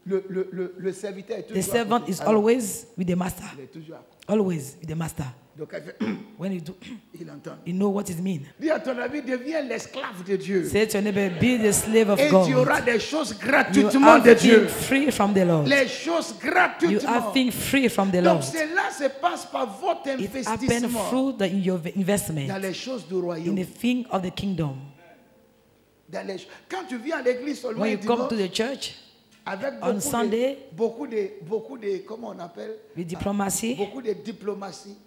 [SPEAKER 1] le serviteur est
[SPEAKER 2] The
[SPEAKER 1] toujours à
[SPEAKER 2] servant
[SPEAKER 1] côté.
[SPEAKER 2] is
[SPEAKER 1] Alors,
[SPEAKER 2] always with the master.
[SPEAKER 1] il est toujours à côté.
[SPEAKER 2] Always with the master.
[SPEAKER 1] Donc, elle fait,
[SPEAKER 2] When you do,
[SPEAKER 1] il entend.
[SPEAKER 2] you know what it means.
[SPEAKER 1] Dis à ton ami, deviens l'esclave de Dieu.
[SPEAKER 2] Say to your neighbor, be the slave of
[SPEAKER 1] Et tu auras
[SPEAKER 2] God.
[SPEAKER 1] des choses
[SPEAKER 2] You
[SPEAKER 1] gratuitement
[SPEAKER 2] are
[SPEAKER 1] de Dieu.
[SPEAKER 2] being free from the Lord.
[SPEAKER 1] Les choses
[SPEAKER 2] You
[SPEAKER 1] gratuitement.
[SPEAKER 2] are being free from the
[SPEAKER 1] Donc
[SPEAKER 2] Lord.
[SPEAKER 1] cela se passe par votre
[SPEAKER 2] It happens
[SPEAKER 1] investissement
[SPEAKER 2] through your
[SPEAKER 1] dans
[SPEAKER 2] investment
[SPEAKER 1] les choses du
[SPEAKER 2] in
[SPEAKER 1] royaume.
[SPEAKER 2] the thing of the kingdom.
[SPEAKER 1] Quand tu viens à l'église seulement
[SPEAKER 2] When
[SPEAKER 1] un
[SPEAKER 2] you come to
[SPEAKER 1] dimanche,
[SPEAKER 2] the church
[SPEAKER 1] avec
[SPEAKER 2] on Sunday,
[SPEAKER 1] beaucoup de, comment on appelle,
[SPEAKER 2] with diplomacy,
[SPEAKER 1] beaucoup de diplomatie.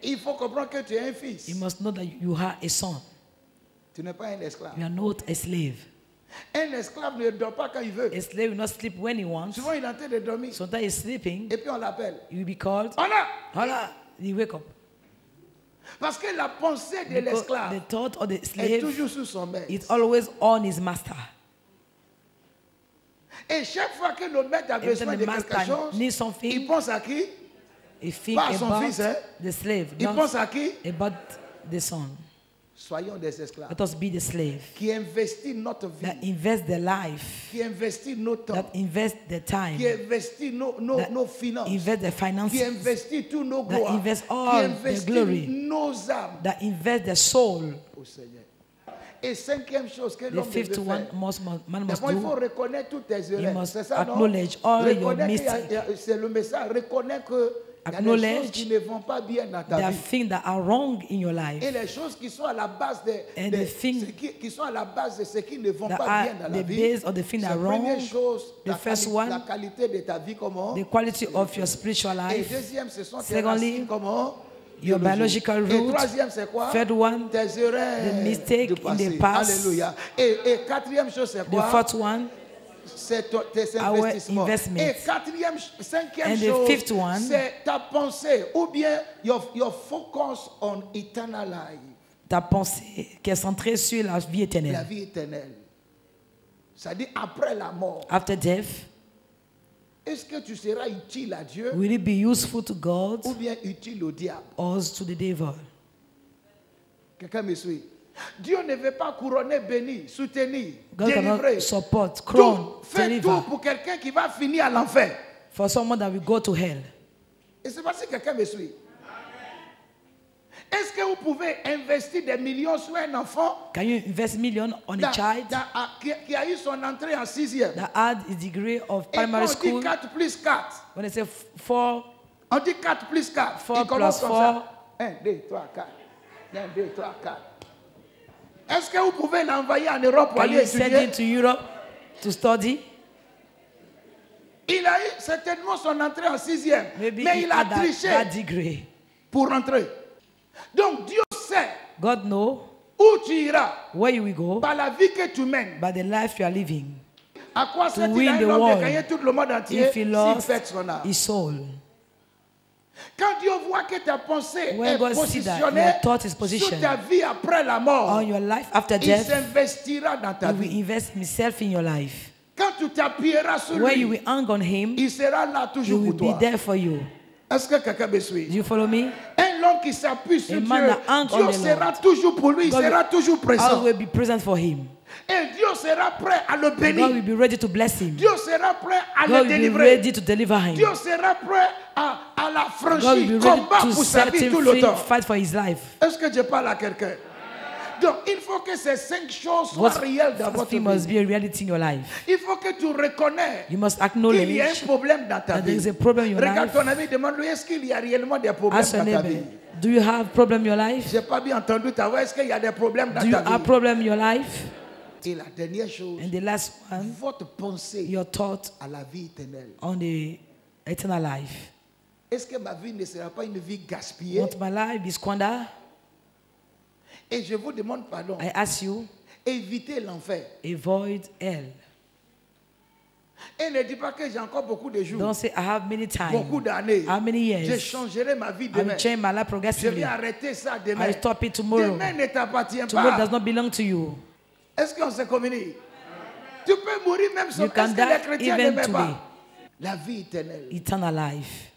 [SPEAKER 1] Il faut comprendre que tu es un fils.
[SPEAKER 2] you must know that you are a son.
[SPEAKER 1] Tu n'es pas un esclave.
[SPEAKER 2] You are not a slave.
[SPEAKER 1] Un esclave ne dort pas quand il veut.
[SPEAKER 2] A slave will not sleep when he wants.
[SPEAKER 1] Souvent, il est en train de dormir.
[SPEAKER 2] Sometimes he's sleeping,
[SPEAKER 1] Et puis, on l'appelle.
[SPEAKER 2] he will be called.
[SPEAKER 1] Hola!
[SPEAKER 2] Hola, you wake up.
[SPEAKER 1] Parce que la pensée de
[SPEAKER 2] Because the
[SPEAKER 1] l'esclave
[SPEAKER 2] thought of the
[SPEAKER 1] est
[SPEAKER 2] slave
[SPEAKER 1] toujours sous son maître.
[SPEAKER 2] is always on his master.
[SPEAKER 1] Et chaque fois que le maître a
[SPEAKER 2] Every
[SPEAKER 1] besoin
[SPEAKER 2] time
[SPEAKER 1] de
[SPEAKER 2] the
[SPEAKER 1] quelque
[SPEAKER 2] master
[SPEAKER 1] chose,
[SPEAKER 2] needs
[SPEAKER 1] il
[SPEAKER 2] something,
[SPEAKER 1] pense à qui?
[SPEAKER 2] he think
[SPEAKER 1] Pas à son
[SPEAKER 2] about
[SPEAKER 1] fils, hein?
[SPEAKER 2] the slave,
[SPEAKER 1] Il
[SPEAKER 2] not
[SPEAKER 1] pense à qui?
[SPEAKER 2] about the son.
[SPEAKER 1] Soyons des esclaves.
[SPEAKER 2] Let us be the slave
[SPEAKER 1] Qui investit notre
[SPEAKER 2] that
[SPEAKER 1] vie.
[SPEAKER 2] invest their life,
[SPEAKER 1] Qui investit nos temps.
[SPEAKER 2] that invest their time,
[SPEAKER 1] Qui investit
[SPEAKER 2] that
[SPEAKER 1] nos finances.
[SPEAKER 2] invest their
[SPEAKER 1] Qui
[SPEAKER 2] finances,
[SPEAKER 1] investit tous nos
[SPEAKER 2] that
[SPEAKER 1] gloires.
[SPEAKER 2] invest
[SPEAKER 1] Qui
[SPEAKER 2] all their
[SPEAKER 1] investit
[SPEAKER 2] glory,
[SPEAKER 1] nos âmes
[SPEAKER 2] that invest their soul.
[SPEAKER 1] au Seigneur. Et cinquième chose que
[SPEAKER 2] The
[SPEAKER 1] l'homme
[SPEAKER 2] fifth
[SPEAKER 1] devait
[SPEAKER 2] one
[SPEAKER 1] faire.
[SPEAKER 2] man must
[SPEAKER 1] D'abord, il faut
[SPEAKER 2] do.
[SPEAKER 1] reconnaître toutes tes erreurs.
[SPEAKER 2] must
[SPEAKER 1] C'est ça, non?
[SPEAKER 2] acknowledge all your
[SPEAKER 1] Reconnaître qu'il y a-
[SPEAKER 2] mistakes.
[SPEAKER 1] c'est le message. Reconnaître que il y a des
[SPEAKER 2] Acknowledge
[SPEAKER 1] choses qui ne vont pas bien dans ta
[SPEAKER 2] There are
[SPEAKER 1] vie.
[SPEAKER 2] things that are wrong in your life
[SPEAKER 1] Et les choses qui sont à la base
[SPEAKER 2] And
[SPEAKER 1] de
[SPEAKER 2] the things
[SPEAKER 1] ce qui sont à la base de ce qui ne vont
[SPEAKER 2] that
[SPEAKER 1] pas
[SPEAKER 2] are
[SPEAKER 1] bien dans la
[SPEAKER 2] the
[SPEAKER 1] vie.
[SPEAKER 2] base of the things that
[SPEAKER 1] C'est
[SPEAKER 2] are
[SPEAKER 1] la première
[SPEAKER 2] wrong.
[SPEAKER 1] chose,
[SPEAKER 2] The
[SPEAKER 1] la,
[SPEAKER 2] first one,
[SPEAKER 1] la qualité de ta vie comment.
[SPEAKER 2] the quality of your spiritual
[SPEAKER 1] Et
[SPEAKER 2] life.
[SPEAKER 1] deuxième, ce sont tes
[SPEAKER 2] Secondly,
[SPEAKER 1] racines comment.
[SPEAKER 2] your
[SPEAKER 1] biologiques.
[SPEAKER 2] biological
[SPEAKER 1] Et
[SPEAKER 2] root.
[SPEAKER 1] troisième, c'est quoi?
[SPEAKER 2] Third one,
[SPEAKER 1] Tes erreurs
[SPEAKER 2] the mistake
[SPEAKER 1] du
[SPEAKER 2] in the
[SPEAKER 1] passé.
[SPEAKER 2] past.
[SPEAKER 1] Alléluia. Et quatrième chose, c'est
[SPEAKER 2] the
[SPEAKER 1] quoi?
[SPEAKER 2] fourth one,
[SPEAKER 1] C'est tes
[SPEAKER 2] Our
[SPEAKER 1] investissements.
[SPEAKER 2] investments.
[SPEAKER 1] Et cinquième
[SPEAKER 2] And the
[SPEAKER 1] chose,
[SPEAKER 2] fifth one,
[SPEAKER 1] c'est ta pensée ou bien your focus on eternal life,
[SPEAKER 2] ta pensée qui est centrée sur la vie
[SPEAKER 1] la
[SPEAKER 2] éternelle.
[SPEAKER 1] vie éternelle. C'est-à-dire après la mort.
[SPEAKER 2] After death,
[SPEAKER 1] Est-ce que tu seras utile à Dieu
[SPEAKER 2] will it be useful to God
[SPEAKER 1] ou bien utile au diable?
[SPEAKER 2] or to the devil?
[SPEAKER 1] Quelqu'un me suit? Dieu ne veut pas couronner, bénir, soutenir,
[SPEAKER 2] God
[SPEAKER 1] délivrer.
[SPEAKER 2] cannot support, crown,
[SPEAKER 1] Donc, fais
[SPEAKER 2] deliver
[SPEAKER 1] tout pour quelqu'un qui va finir à l'enfer.
[SPEAKER 2] for someone that will go to hell.
[SPEAKER 1] Et c'est parce que quelqu'un me suit. Est-ce que vous pouvez investir des millions sur un enfant
[SPEAKER 2] Can you invest million on a child
[SPEAKER 1] qui a eu son entrée en sixième?
[SPEAKER 2] that had a degree of
[SPEAKER 1] Et quand
[SPEAKER 2] primary
[SPEAKER 1] on dit
[SPEAKER 2] school?
[SPEAKER 1] 4 plus 4,
[SPEAKER 2] When they say 4,
[SPEAKER 1] on dit 4 plus 4.
[SPEAKER 2] 4
[SPEAKER 1] Il commence
[SPEAKER 2] plus
[SPEAKER 1] comme
[SPEAKER 2] 4.
[SPEAKER 1] ça. 1, 2, 3, 4. 1, 2, 3, 4. Est-ce que vous pouvez l'envoyer en Europe pour
[SPEAKER 2] can
[SPEAKER 1] aller
[SPEAKER 2] you send
[SPEAKER 1] étudier?
[SPEAKER 2] him to Europe to study?
[SPEAKER 1] Il a eu certainement son entrée en sixième.
[SPEAKER 2] Maybe
[SPEAKER 1] Mais
[SPEAKER 2] he
[SPEAKER 1] il a
[SPEAKER 2] had
[SPEAKER 1] triché
[SPEAKER 2] that degree.
[SPEAKER 1] pour rentrer. Donc Dieu sait
[SPEAKER 2] God know
[SPEAKER 1] où tu iras
[SPEAKER 2] where you will go
[SPEAKER 1] par la vie que tu mènes.
[SPEAKER 2] by the life you are living.
[SPEAKER 1] À quoi sert-il
[SPEAKER 2] win
[SPEAKER 1] à un
[SPEAKER 2] the
[SPEAKER 1] homme de
[SPEAKER 2] world
[SPEAKER 1] gagner tout le monde entier
[SPEAKER 2] if he
[SPEAKER 1] s'il
[SPEAKER 2] lost
[SPEAKER 1] perd son âme?
[SPEAKER 2] his soul?
[SPEAKER 1] Quand Dieu voit que ta pensée
[SPEAKER 2] When
[SPEAKER 1] est
[SPEAKER 2] God see that
[SPEAKER 1] positionnée
[SPEAKER 2] your thought is
[SPEAKER 1] sur
[SPEAKER 2] positioned
[SPEAKER 1] ta vie après la mort,
[SPEAKER 2] On your life after
[SPEAKER 1] il
[SPEAKER 2] death,
[SPEAKER 1] s'investira dans ta
[SPEAKER 2] he will
[SPEAKER 1] vie.
[SPEAKER 2] invest himself in your life.
[SPEAKER 1] Quand tu t'appuieras sur
[SPEAKER 2] Where you
[SPEAKER 1] lui,
[SPEAKER 2] will hang on him,
[SPEAKER 1] il sera là
[SPEAKER 2] he
[SPEAKER 1] toujours
[SPEAKER 2] will
[SPEAKER 1] pour
[SPEAKER 2] be
[SPEAKER 1] toi.
[SPEAKER 2] there for you.
[SPEAKER 1] Est-ce que quelqu'un me
[SPEAKER 2] Do
[SPEAKER 1] suit?
[SPEAKER 2] you follow me?
[SPEAKER 1] Un homme qui s'appuie sur
[SPEAKER 2] A
[SPEAKER 1] Dieu,
[SPEAKER 2] man that hang on
[SPEAKER 1] Dieu
[SPEAKER 2] the
[SPEAKER 1] sera
[SPEAKER 2] Lord.
[SPEAKER 1] toujours pour lui, il
[SPEAKER 2] God
[SPEAKER 1] sera
[SPEAKER 2] will
[SPEAKER 1] toujours présent.
[SPEAKER 2] always be present for him.
[SPEAKER 1] Et Dieu sera prêt à le
[SPEAKER 2] God
[SPEAKER 1] bénir.
[SPEAKER 2] will be ready to bless him.
[SPEAKER 1] Dieu sera prêt à
[SPEAKER 2] God
[SPEAKER 1] le
[SPEAKER 2] will be
[SPEAKER 1] délivrer.
[SPEAKER 2] ready to deliver him.
[SPEAKER 1] Dieu sera prêt à la
[SPEAKER 2] God
[SPEAKER 1] franchir,
[SPEAKER 2] will be ready
[SPEAKER 1] combat
[SPEAKER 2] to
[SPEAKER 1] pour sa
[SPEAKER 2] set
[SPEAKER 1] vie
[SPEAKER 2] him
[SPEAKER 1] tout le
[SPEAKER 2] free,
[SPEAKER 1] temps.
[SPEAKER 2] fight for his life.
[SPEAKER 1] Est-ce que je parle à quelqu'un? Donc, il faut que ces 5 choses soient
[SPEAKER 2] What
[SPEAKER 1] réelles dans
[SPEAKER 2] first
[SPEAKER 1] votre
[SPEAKER 2] thing must
[SPEAKER 1] vie.
[SPEAKER 2] be a reality in your life.
[SPEAKER 1] Il faut que tu reconnais
[SPEAKER 2] You must
[SPEAKER 1] qu'il y a un
[SPEAKER 2] acknowledge
[SPEAKER 1] problème dans ta
[SPEAKER 2] that there is
[SPEAKER 1] vie.
[SPEAKER 2] a problem in your
[SPEAKER 1] Regarde
[SPEAKER 2] life.
[SPEAKER 1] ton ami, demande-lui, est-ce qu'il y a réellement des problèmes
[SPEAKER 2] Ask your
[SPEAKER 1] dans ta
[SPEAKER 2] neighbor,
[SPEAKER 1] vie?
[SPEAKER 2] do you have problem in your life?
[SPEAKER 1] Je n'ai pas bien entendu ta voix. Est-ce qu'il y a des problèmes dans
[SPEAKER 2] Do you
[SPEAKER 1] ta
[SPEAKER 2] have
[SPEAKER 1] vie?
[SPEAKER 2] problem in your life?
[SPEAKER 1] Et la dernière chose,
[SPEAKER 2] And the last one,
[SPEAKER 1] votre pensée
[SPEAKER 2] your thought
[SPEAKER 1] à la vie éternelle.
[SPEAKER 2] on the eternal life.
[SPEAKER 1] Est-ce que ma vie ne sera pas une vie gaspillée?
[SPEAKER 2] Want my life be squandered?
[SPEAKER 1] Et je vous demande pardon.
[SPEAKER 2] I ask you,
[SPEAKER 1] Évitez l'enfer.
[SPEAKER 2] avoid hell.
[SPEAKER 1] Et ne dis pas que j'ai encore beaucoup de jours,
[SPEAKER 2] Don't say I have many
[SPEAKER 1] beaucoup
[SPEAKER 2] time.
[SPEAKER 1] d'années.
[SPEAKER 2] How many
[SPEAKER 1] Je
[SPEAKER 2] years?
[SPEAKER 1] changerai ma vie
[SPEAKER 2] I will
[SPEAKER 1] demain.
[SPEAKER 2] change my life
[SPEAKER 1] Je vais
[SPEAKER 2] progressively.
[SPEAKER 1] arrêter ça
[SPEAKER 2] I
[SPEAKER 1] demain.
[SPEAKER 2] will stop it tomorrow.
[SPEAKER 1] Demain ne t'appartient
[SPEAKER 2] Tomorrow
[SPEAKER 1] pas.
[SPEAKER 2] does not belong to you.
[SPEAKER 1] Est-ce qu'on se communique? Tu peux mourir même sans.
[SPEAKER 2] You can
[SPEAKER 1] Est-ce que les
[SPEAKER 2] die
[SPEAKER 1] chrétiens
[SPEAKER 2] even
[SPEAKER 1] n'aiment
[SPEAKER 2] today.
[SPEAKER 1] pas? La vie éternelle.
[SPEAKER 2] Eternal life.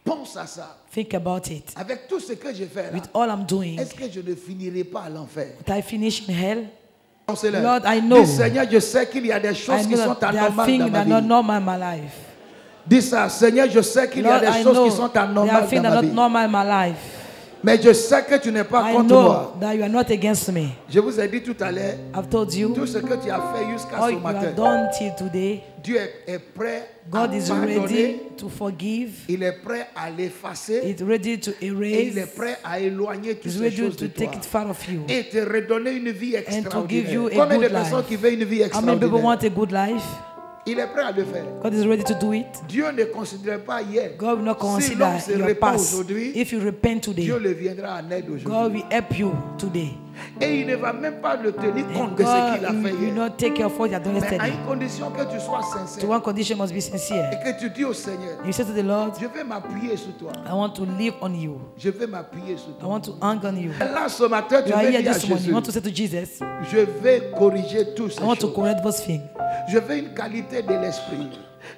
[SPEAKER 1] Pense à ça.
[SPEAKER 2] Think about it.
[SPEAKER 1] Avec tout ce que je fais là,
[SPEAKER 2] With all I'm doing,
[SPEAKER 1] est-ce que je ne finirai pas à l'enfer?
[SPEAKER 2] would I finish in hell? Lord, I know.
[SPEAKER 1] Dis, Seigneur, je sais qu'il y a des choses
[SPEAKER 2] I
[SPEAKER 1] qui
[SPEAKER 2] know
[SPEAKER 1] sont
[SPEAKER 2] that there are
[SPEAKER 1] anormales
[SPEAKER 2] things
[SPEAKER 1] dans
[SPEAKER 2] that
[SPEAKER 1] ma
[SPEAKER 2] are not
[SPEAKER 1] vie.
[SPEAKER 2] normal in my life.
[SPEAKER 1] Dis ça, Seigneur, je sais qu'il y a
[SPEAKER 2] Lord,
[SPEAKER 1] des
[SPEAKER 2] I
[SPEAKER 1] choses
[SPEAKER 2] know
[SPEAKER 1] qui sont
[SPEAKER 2] there are
[SPEAKER 1] anormales
[SPEAKER 2] things
[SPEAKER 1] dans
[SPEAKER 2] that
[SPEAKER 1] ma
[SPEAKER 2] are not
[SPEAKER 1] vie.
[SPEAKER 2] normal in my life.
[SPEAKER 1] Mais je sais que tu n'es pas
[SPEAKER 2] I
[SPEAKER 1] contre
[SPEAKER 2] know
[SPEAKER 1] moi.
[SPEAKER 2] that you are not against me.
[SPEAKER 1] Je vous ai dit tout à l'heure,
[SPEAKER 2] I've told you
[SPEAKER 1] tout ce que tu as fait jusqu'à
[SPEAKER 2] all
[SPEAKER 1] ce
[SPEAKER 2] you
[SPEAKER 1] matin,
[SPEAKER 2] have done till today.
[SPEAKER 1] Dieu est prêt
[SPEAKER 2] God
[SPEAKER 1] à
[SPEAKER 2] is
[SPEAKER 1] pardonner.
[SPEAKER 2] ready to forgive.
[SPEAKER 1] Il est prêt à l'effacer.
[SPEAKER 2] He's ready to
[SPEAKER 1] Et il est
[SPEAKER 2] erase.
[SPEAKER 1] prêt à éloigner toutes
[SPEAKER 2] He's
[SPEAKER 1] ces
[SPEAKER 2] ready
[SPEAKER 1] choses de
[SPEAKER 2] to
[SPEAKER 1] toi.
[SPEAKER 2] take it far of you.
[SPEAKER 1] Et te redonner une vie
[SPEAKER 2] to give you
[SPEAKER 1] extraordinaire.
[SPEAKER 2] a
[SPEAKER 1] Combien de
[SPEAKER 2] good
[SPEAKER 1] personnes
[SPEAKER 2] life?
[SPEAKER 1] qui veulent une vie
[SPEAKER 2] How many people
[SPEAKER 1] extraordinaire?
[SPEAKER 2] want a good life?
[SPEAKER 1] Il est prêt à le faire.
[SPEAKER 2] God is ready to do it.
[SPEAKER 1] Dieu ne considère pas hier.
[SPEAKER 2] God will not
[SPEAKER 1] Si
[SPEAKER 2] consider
[SPEAKER 1] l'homme se
[SPEAKER 2] your
[SPEAKER 1] répand
[SPEAKER 2] past.
[SPEAKER 1] aujourd'hui,
[SPEAKER 2] If you repent today,
[SPEAKER 1] Dieu le viendra en aide
[SPEAKER 2] God
[SPEAKER 1] aujourd'hui.
[SPEAKER 2] will help you today.
[SPEAKER 1] Et il ne va même pas le tenir compte
[SPEAKER 2] And
[SPEAKER 1] de ce
[SPEAKER 2] God
[SPEAKER 1] qu'il a fait
[SPEAKER 2] will
[SPEAKER 1] hier.
[SPEAKER 2] not take care of what you have done
[SPEAKER 1] Mais à
[SPEAKER 2] yesterday.
[SPEAKER 1] une condition que tu sois
[SPEAKER 2] So
[SPEAKER 1] sincère.
[SPEAKER 2] one condition must be sincere.
[SPEAKER 1] Et que tu dis au Seigneur,
[SPEAKER 2] You say to the Lord,
[SPEAKER 1] je vais m'appuyer sur toi.
[SPEAKER 2] I want to live on you.
[SPEAKER 1] Je vais m'appuyer sur
[SPEAKER 2] I
[SPEAKER 1] toi.
[SPEAKER 2] want to hang on you.
[SPEAKER 1] Et là, ce matin, tu
[SPEAKER 2] You are
[SPEAKER 1] veux
[SPEAKER 2] here
[SPEAKER 1] dire à
[SPEAKER 2] this morning.
[SPEAKER 1] Jésus,
[SPEAKER 2] You want to say to Jesus,
[SPEAKER 1] je vais corriger tout ces
[SPEAKER 2] I want to
[SPEAKER 1] choses.
[SPEAKER 2] correct those things.
[SPEAKER 1] Je veux une qualité de l'esprit.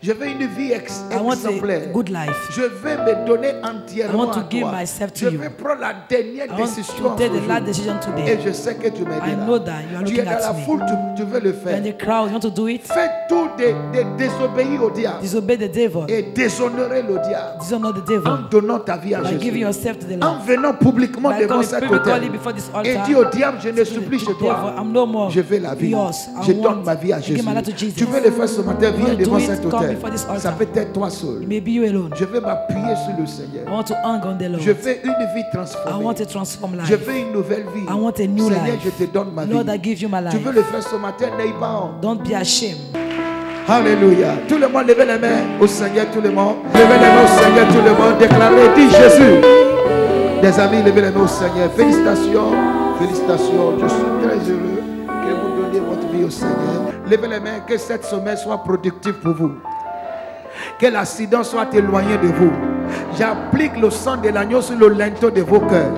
[SPEAKER 1] Je veux une vie
[SPEAKER 2] I want a
[SPEAKER 1] exemplaire.
[SPEAKER 2] good life.
[SPEAKER 1] Je vais me donner
[SPEAKER 2] I
[SPEAKER 1] entièrement
[SPEAKER 2] want to
[SPEAKER 1] à
[SPEAKER 2] give
[SPEAKER 1] toi.
[SPEAKER 2] myself to
[SPEAKER 1] Je
[SPEAKER 2] you.
[SPEAKER 1] vais prendre la dernière
[SPEAKER 2] I want
[SPEAKER 1] décision
[SPEAKER 2] to take the
[SPEAKER 1] aujourd'hui.
[SPEAKER 2] last decision
[SPEAKER 1] Et
[SPEAKER 2] today.
[SPEAKER 1] je sais que tu
[SPEAKER 2] I
[SPEAKER 1] m'aideras.
[SPEAKER 2] know that you are
[SPEAKER 1] Tu es
[SPEAKER 2] looking
[SPEAKER 1] dans la
[SPEAKER 2] at me.
[SPEAKER 1] foule, tu veux le faire.
[SPEAKER 2] When the crowd, you want to do it,
[SPEAKER 1] Fais tout de désobéir au diable
[SPEAKER 2] disobey the devil.
[SPEAKER 1] et déshonorer le diable
[SPEAKER 2] Dishonor the
[SPEAKER 1] en
[SPEAKER 2] devil.
[SPEAKER 1] donnant ta vie à
[SPEAKER 2] By giving
[SPEAKER 1] Jésus.
[SPEAKER 2] yourself to the
[SPEAKER 1] En
[SPEAKER 2] Lord.
[SPEAKER 1] venant publiquement
[SPEAKER 2] By
[SPEAKER 1] devant
[SPEAKER 2] coming
[SPEAKER 1] cet
[SPEAKER 2] publicly
[SPEAKER 1] autel
[SPEAKER 2] before this
[SPEAKER 1] et
[SPEAKER 2] altar.
[SPEAKER 1] dis au diable, je ne
[SPEAKER 2] To
[SPEAKER 1] suis
[SPEAKER 2] the
[SPEAKER 1] plus chez
[SPEAKER 2] devil,
[SPEAKER 1] toi.
[SPEAKER 2] I'm no more
[SPEAKER 1] Je veux la vie.
[SPEAKER 2] yours. I
[SPEAKER 1] Je donne
[SPEAKER 2] want
[SPEAKER 1] ma vie à
[SPEAKER 2] to give
[SPEAKER 1] Jésus.
[SPEAKER 2] my life to Jesus.
[SPEAKER 1] Tu veux le faire ce matin,
[SPEAKER 2] You
[SPEAKER 1] viens
[SPEAKER 2] want to
[SPEAKER 1] devant
[SPEAKER 2] do it,
[SPEAKER 1] cet
[SPEAKER 2] come
[SPEAKER 1] autel.
[SPEAKER 2] before this
[SPEAKER 1] Ça
[SPEAKER 2] altar.
[SPEAKER 1] peut être toi seul.
[SPEAKER 2] It may be you alone.
[SPEAKER 1] Je vais m'appuyer sur le Seigneur.
[SPEAKER 2] I want to hang on the Lord.
[SPEAKER 1] Je veux une vie
[SPEAKER 2] I
[SPEAKER 1] transformée.
[SPEAKER 2] want a transformed
[SPEAKER 1] Je
[SPEAKER 2] life.
[SPEAKER 1] veux une nouvelle vie.
[SPEAKER 2] I want a new
[SPEAKER 1] Seigneur,
[SPEAKER 2] life.
[SPEAKER 1] je te donne ma vie.
[SPEAKER 2] Lord, I give you my
[SPEAKER 1] Tu
[SPEAKER 2] life.
[SPEAKER 1] veux le faire ce matin, n'aie pas honte.
[SPEAKER 2] Don't be ashamed.
[SPEAKER 1] Alléluia. Tout le monde, levez les mains au Seigneur, tout le monde. Levez les mains au Seigneur, tout le monde. Déclarez, dis Jésus. Des amis, levez les mains au Seigneur. Félicitations. Félicitations. Je suis très heureux que vous donniez votre vie au Seigneur. Levez les mains, que cette semaine soit productive pour vous. Que l'accident soit éloigné de vous. J'applique le sang de l'agneau sur le linteau de vos cœurs.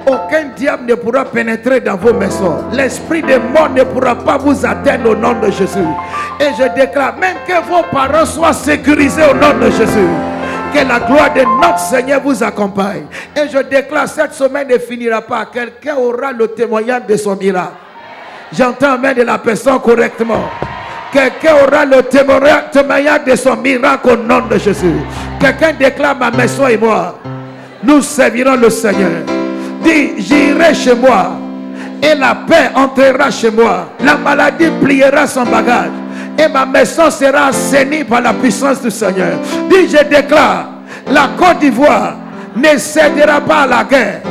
[SPEAKER 1] Aucun diable ne pourra pénétrer dans vos maisons. L'esprit de mort ne pourra pas vous atteindre au nom de Jésus. Et je déclare même que vos parents soient sécurisés au nom de Jésus. Que la gloire de notre Seigneur vous accompagne. Et je déclare cette semaine ne finira pas. Quelqu'un aura le témoignage de son miracle. J'entends main de la personne correctement. Quelqu'un aura le témoignage de son miracle au nom de Jésus. Quelqu'un déclare ma maison et moi. Nous servirons le Seigneur. Dis, j'irai chez moi. Et la paix entrera chez moi. La maladie pliera son bagage. Et ma maison sera assainie par la puissance du Seigneur. Dis, je déclare, la Côte d'Ivoire ne cédera pas à la guerre.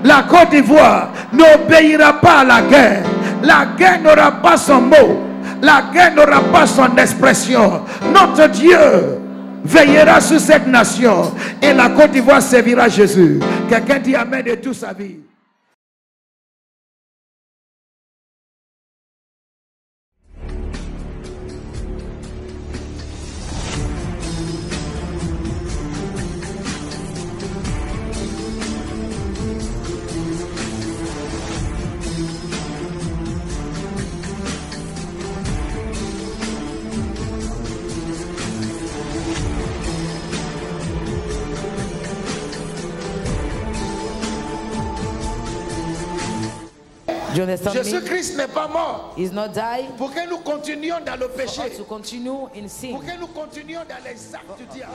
[SPEAKER 1] La Côte d'Ivoire n'obéira pas à la guerre. La guerre n'aura pas son mot. La guerre n'aura pas son expression. Notre Dieu veillera sur cette nation. Et la Côte d'Ivoire servira Jésus. Quelqu'un dit amen de toute sa vie.
[SPEAKER 2] Do you understand me?
[SPEAKER 1] Jésus-Christ n'est pas mort
[SPEAKER 2] He's not died
[SPEAKER 1] pour que nous continuions dans le péché,
[SPEAKER 2] to continue in sin.
[SPEAKER 1] pour que nous continuions dans les actes du diable.